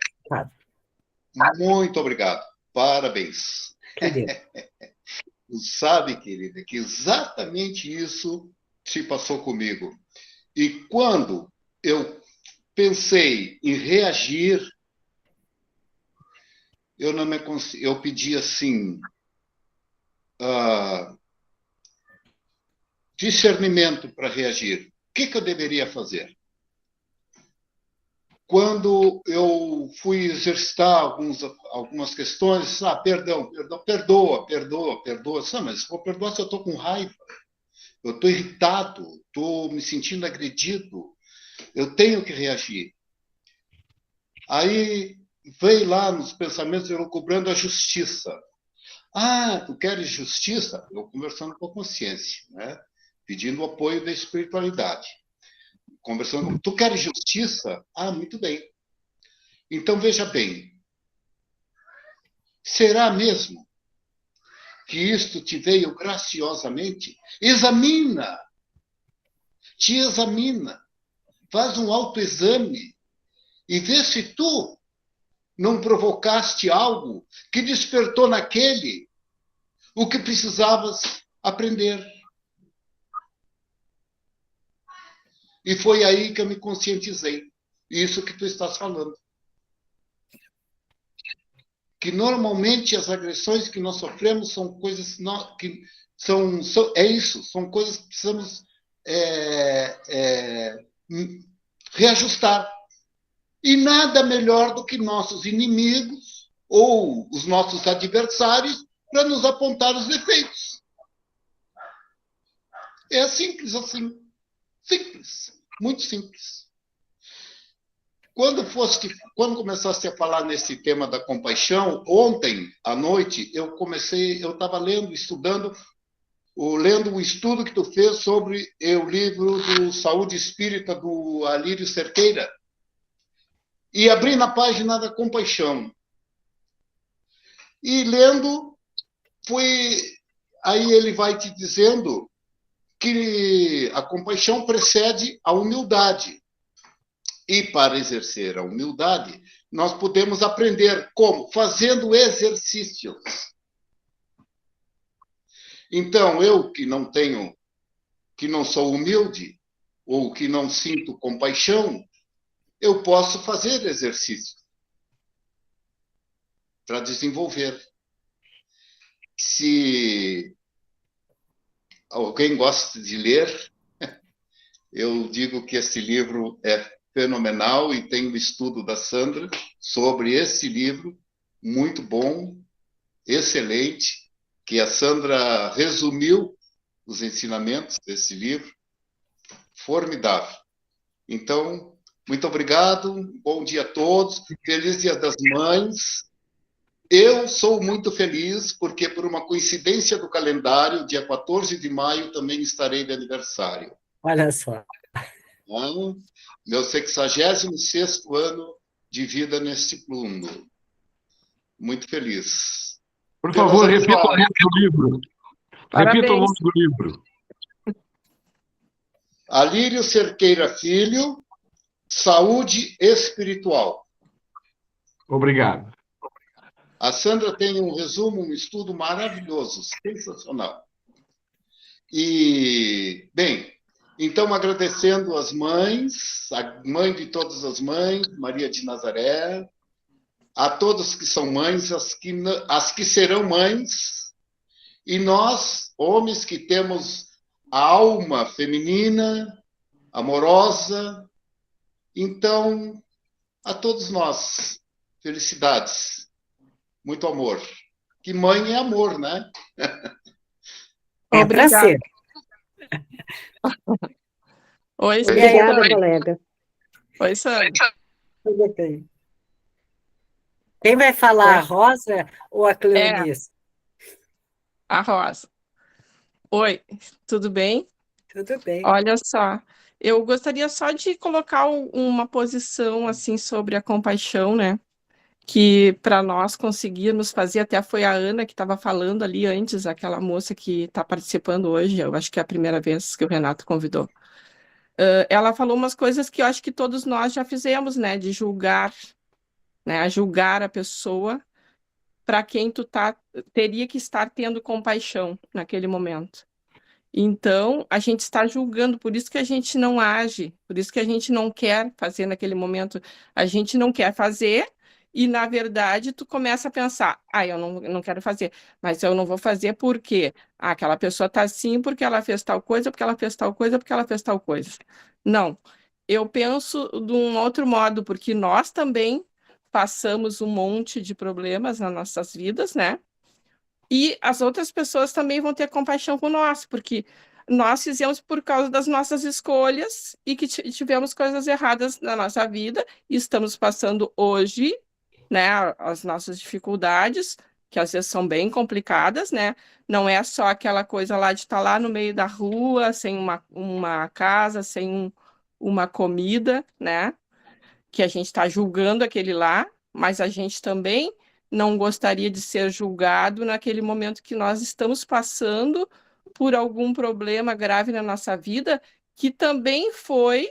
muito obrigado. Parabéns. Sabe, querida, que exatamente isso se passou comigo. E quando eu pensei em reagir, eu pedi assim, discernimento para reagir. O que eu deveria fazer? Quando eu fui exercitar algumas questões, perdão, perdoa. Mas vou perdoar se eu estou com raiva, eu estou irritado, estou me sentindo agredido, eu tenho que reagir. Aí veio lá nos pensamentos eu cobrando a justiça. Tu queres justiça? Eu conversando com a consciência, né? pedindo o apoio da espiritualidade. Conversando, tu queres justiça? Ah, muito bem. Então, veja bem, será mesmo que isto te veio graciosamente? Te examina, faz um autoexame e vê se tu não provocaste algo que despertou naquele o que precisavas aprender. E foi aí que eu me conscientizei. Isso que tu estás falando. Que normalmente as agressões que nós sofremos são coisas que é isso, são coisas que precisamos reajustar. E nada melhor do que nossos inimigos ou os nossos adversários para nos apontar os defeitos. É simples assim. Simples. Muito simples. Quando começaste a falar nesse tema da compaixão, ontem à noite eu estava lendo um estudo que tu fez sobre o livro do Saúde Espírita do Alírio Cerqueira. E abri na página da compaixão. E lendo, aí ele vai te dizendo que a compaixão precede a humildade. E para exercer a humildade, nós podemos aprender como? Fazendo exercícios. Então, eu que não sou humilde, ou que não sinto compaixão, eu posso fazer exercício para desenvolver. Se alguém gosta de ler, eu digo que esse livro é fenomenal e tem um estudo da Sandra sobre esse livro, muito bom, excelente, que a Sandra resumiu os ensinamentos desse livro, formidável. Então, muito obrigado, bom dia a todos, feliz Dia das Mães. Eu sou muito feliz porque, por uma coincidência do calendário, dia 14 de maio também estarei de aniversário. Olha só. Meu 66º ano de vida neste mundo. Muito feliz. Por favor, repita o nome do livro. Parabéns. Repita o nome do livro. Alírio Cerqueira Filho, Saúde Espiritual. Obrigado. A Sandra tem um resumo, um estudo maravilhoso, sensacional. E, bem, então agradecendo as mães, a mãe de todas as mães, Maria de Nazaré, a todos que são mães, as que serão mães, e nós, homens que temos a alma feminina, amorosa, então, a todos nós, felicidades. Muito amor. Que mãe é amor, né? É para ser. Oi, Obrigada, colega. Oi, Sandra. Tudo bem. Quem vai falar, a Rosa ou a Cleonice? A Rosa. Oi, tudo bem? Tudo bem. Olha só, eu gostaria só de colocar uma posição assim sobre a compaixão, né? Que para nós conseguirmos fazer, até foi a Ana que estava falando ali antes, aquela moça que está participando hoje, eu acho que é a primeira vez que o Renato convidou. Ela falou umas coisas que eu acho que todos nós já fizemos, né? De julgar, né? Julgar a pessoa para quem tu teria que estar tendo compaixão naquele momento. Então, a gente está julgando, por isso que a gente não age, por isso que a gente não quer fazer naquele momento, a gente não quer fazer, e, na verdade, tu começa a pensar, eu não quero fazer, mas eu não vou fazer por quê? Aquela pessoa está assim porque ela fez tal coisa, porque ela fez tal coisa, porque ela fez tal coisa. Não, eu penso de um outro modo, porque nós também passamos um monte de problemas nas nossas vidas, né? E as outras pessoas também vão ter compaixão com nós, porque nós fizemos por causa das nossas escolhas e que tivemos coisas erradas na nossa vida e estamos passando hoje, né, as nossas dificuldades, que às vezes são bem complicadas, né? Não é só aquela coisa lá de estar lá no meio da rua, sem uma casa, sem uma comida, né? Que a gente está julgando aquele lá, mas a gente também não gostaria de ser julgado naquele momento que nós estamos passando por algum problema grave na nossa vida, que também foi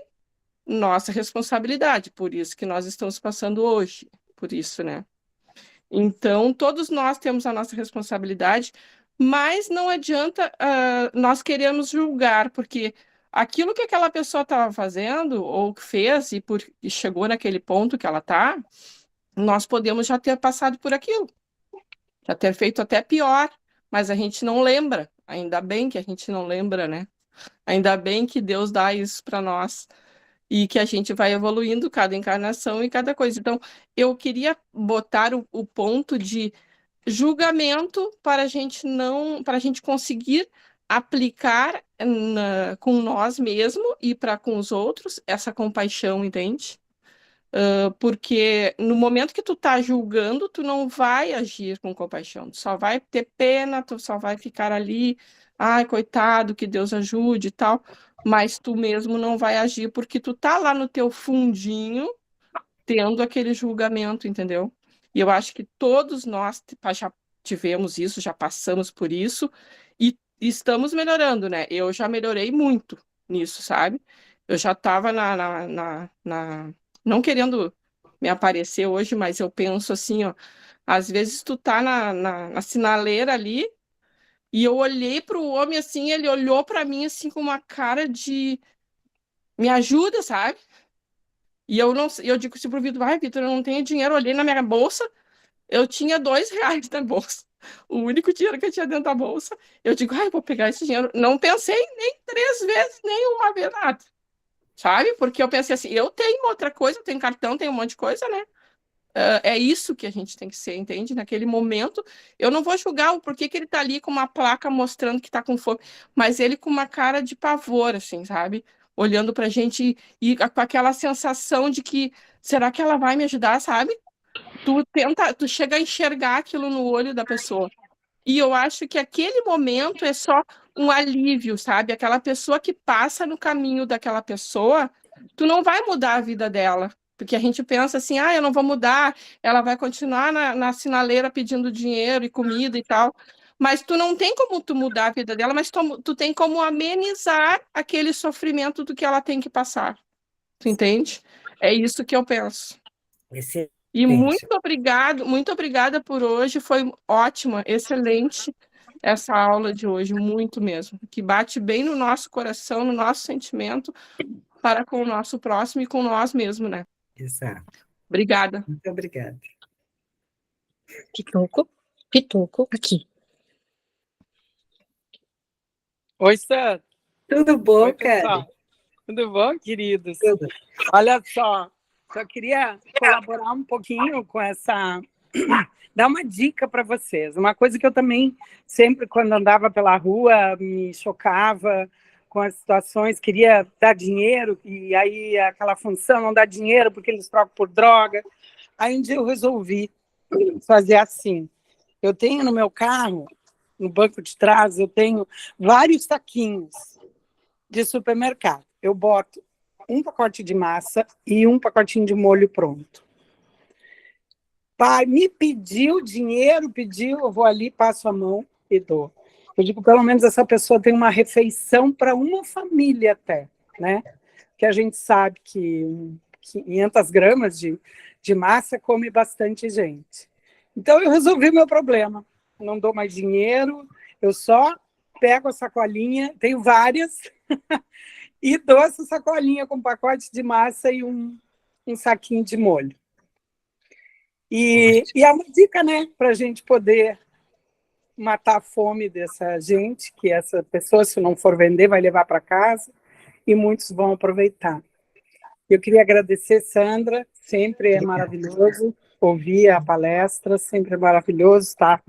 nossa responsabilidade, por isso que nós estamos passando hoje, por isso, né? Então, todos nós temos a nossa responsabilidade, mas não adianta nós queremos julgar, porque aquilo que aquela pessoa estava fazendo, ou que fez, e chegou naquele ponto que ela está, nós podemos já ter passado por aquilo, já ter feito até pior, mas a gente não lembra. Ainda bem que a gente não lembra, né? Ainda bem que Deus dá isso para nós e que a gente vai evoluindo cada encarnação e cada coisa. Então, eu queria botar o ponto de julgamento para a gente não, para a gente conseguir aplicar com nós mesmos e para com os outros essa compaixão, entende? Porque no momento que tu tá julgando, tu não vai agir com compaixão, tu só vai ter pena, tu só vai ficar ali, ai, coitado, que Deus ajude e tal, mas tu mesmo não vai agir porque tu tá lá no teu fundinho tendo aquele julgamento, entendeu? E eu acho que todos nós já tivemos isso, já passamos por isso e estamos melhorando, né? Eu já melhorei muito nisso, sabe? Eu já estava não querendo me aparecer hoje, mas eu penso assim, ó, às vezes tu tá na sinaleira ali e eu olhei para o homem assim, ele olhou para mim assim com uma cara de me ajuda, sabe? E eu digo assim pro Vitor, vai, Vitor, eu não tenho dinheiro, eu olhei na minha bolsa, eu tinha R$ 2 na bolsa. O único dinheiro que eu tinha dentro da bolsa. Eu digo, ai, vou pegar esse dinheiro. Não pensei nem 3 vezes, nem uma vez nada. Sabe? Porque eu pensei assim, eu tenho outra coisa, eu tenho cartão, tenho um monte de coisa, né? É isso que a gente tem que ser, entende? Naquele momento, eu não vou julgar o porquê que ele tá ali com uma placa mostrando que tá com fome, mas ele com uma cara de pavor, assim, sabe? Olhando pra gente e com aquela sensação de que, será que ela vai me ajudar, sabe? Tu chega a enxergar aquilo no olho da pessoa. E eu acho que aquele momento é só um alívio, sabe? Aquela pessoa que passa no caminho daquela pessoa, tu não vai mudar a vida dela. Porque a gente pensa assim, eu não vou mudar, ela vai continuar na sinaleira pedindo dinheiro e comida e tal. Mas tu não tem como tu mudar a vida dela, mas tu tem como amenizar aquele sofrimento do que ela tem que passar. Tu entende? É isso que eu penso. E muito obrigada por hoje, foi ótima, excelente essa aula de hoje, muito mesmo, que bate bem no nosso coração, no nosso sentimento, para com o nosso próximo e com nós mesmos, né? Exato. Obrigada. Muito obrigada. Pituco, aqui. Oi, Sandra. Tudo bom, Oi, pessoal. cara? Tudo bom, queridos? Tudo. Olha só queria colaborar um pouquinho com essa... dar uma dica para vocês. Uma coisa que eu também, sempre quando andava pela rua, me chocava com as situações, queria dar dinheiro, e aí aquela função não dá dinheiro porque eles trocam por droga. Aí um dia eu resolvi fazer assim. Eu tenho no meu carro, no banco de trás, eu tenho vários saquinhos de supermercado. Eu boto um pacote de massa e um pacotinho de molho pronto. Pai, me pediu dinheiro, eu vou ali, passo a mão e dou. Eu digo, pelo menos essa pessoa tem uma refeição para uma família até, né? Que a gente sabe que 500 gramas de massa come bastante gente. Então, eu resolvi meu problema. Não dou mais dinheiro, eu só pego a sacolinha, tenho várias, e dou essa sacolinha com um pacote de massa e um saquinho de molho. E é uma dica, né, para a gente poder matar a fome dessa gente, que essa pessoa, se não for vender, vai levar para casa, e muitos vão aproveitar. Eu queria agradecer, Sandra, sempre é maravilhoso ouvir a palestra, sempre é maravilhoso estar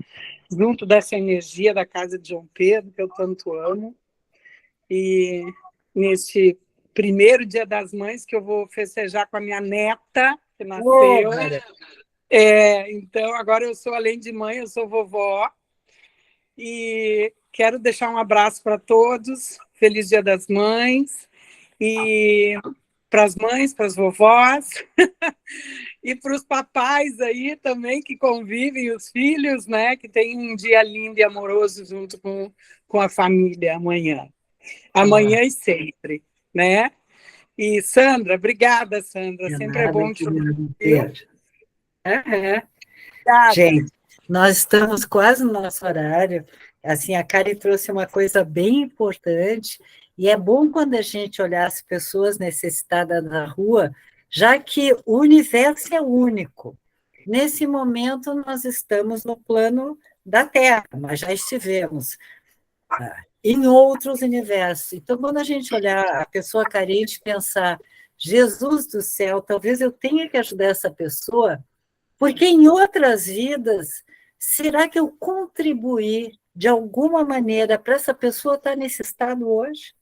junto dessa energia da Casa de João Pedro, que eu tanto amo. E neste primeiro Dia das Mães, que eu vou festejar com a minha neta, que nasceu, Então, agora eu sou, além de mãe, eu sou vovó. E quero deixar um abraço para todos. Feliz Dia das Mães. E para as mães, para as vovós. E para os papais aí também, que convivem, os filhos, né? Que tem um dia lindo e amoroso junto com a família amanhã. Amanhã e sempre, né? E Sandra, obrigada, Sandra. Sempre é bom te ouvir. Gente, nós estamos quase no nosso horário. Assim, a Kari trouxe uma coisa bem importante, e é bom quando a gente olhar as pessoas necessitadas na rua, já que o universo é único. Nesse momento, nós estamos no plano da Terra, mas já estivemos em outros universos. Então, quando a gente olhar a pessoa carente e pensar, Jesus do céu, talvez eu tenha que ajudar essa pessoa, porque em outras vidas, será que eu contribuí de alguma maneira para essa pessoa estar nesse estado hoje?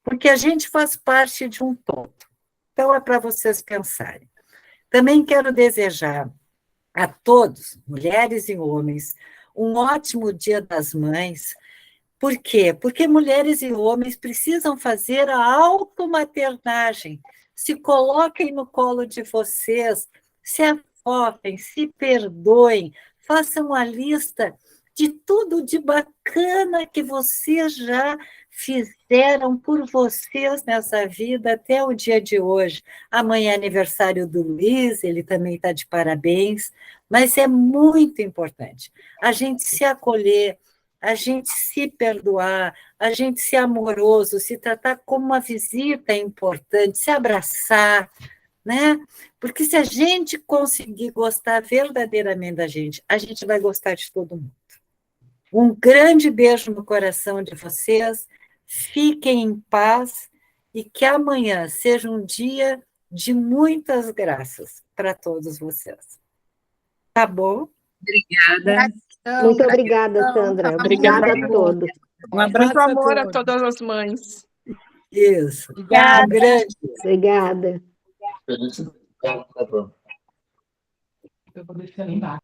Porque a gente faz parte de um todo. Então, é para vocês pensarem. Também quero desejar a todos, mulheres e homens, um ótimo Dia das Mães. Por quê? Porque mulheres e homens precisam fazer a automaternagem. Se coloquem no colo de vocês, se afofem, se perdoem, façam a lista de tudo de bacana que vocês já fizeram por vocês nessa vida até o dia de hoje. Amanhã é aniversário do Luiz, ele também está de parabéns, mas é muito importante a gente se acolher, a gente se perdoar, a gente ser amoroso, se tratar como uma visita importante, se abraçar, né? Porque se a gente conseguir gostar verdadeiramente da gente, a gente vai gostar de todo mundo. Um grande beijo no coração de vocês, fiquem em paz e que amanhã seja um dia de muitas graças para todos vocês. Tá bom? Obrigada. Muito obrigada, Sandra. Obrigada a todos. Um abraço Muito amor a todos. todas as mães. Isso. Obrigada. Um grande. Obrigada. Eu vou deixar ali embaixo.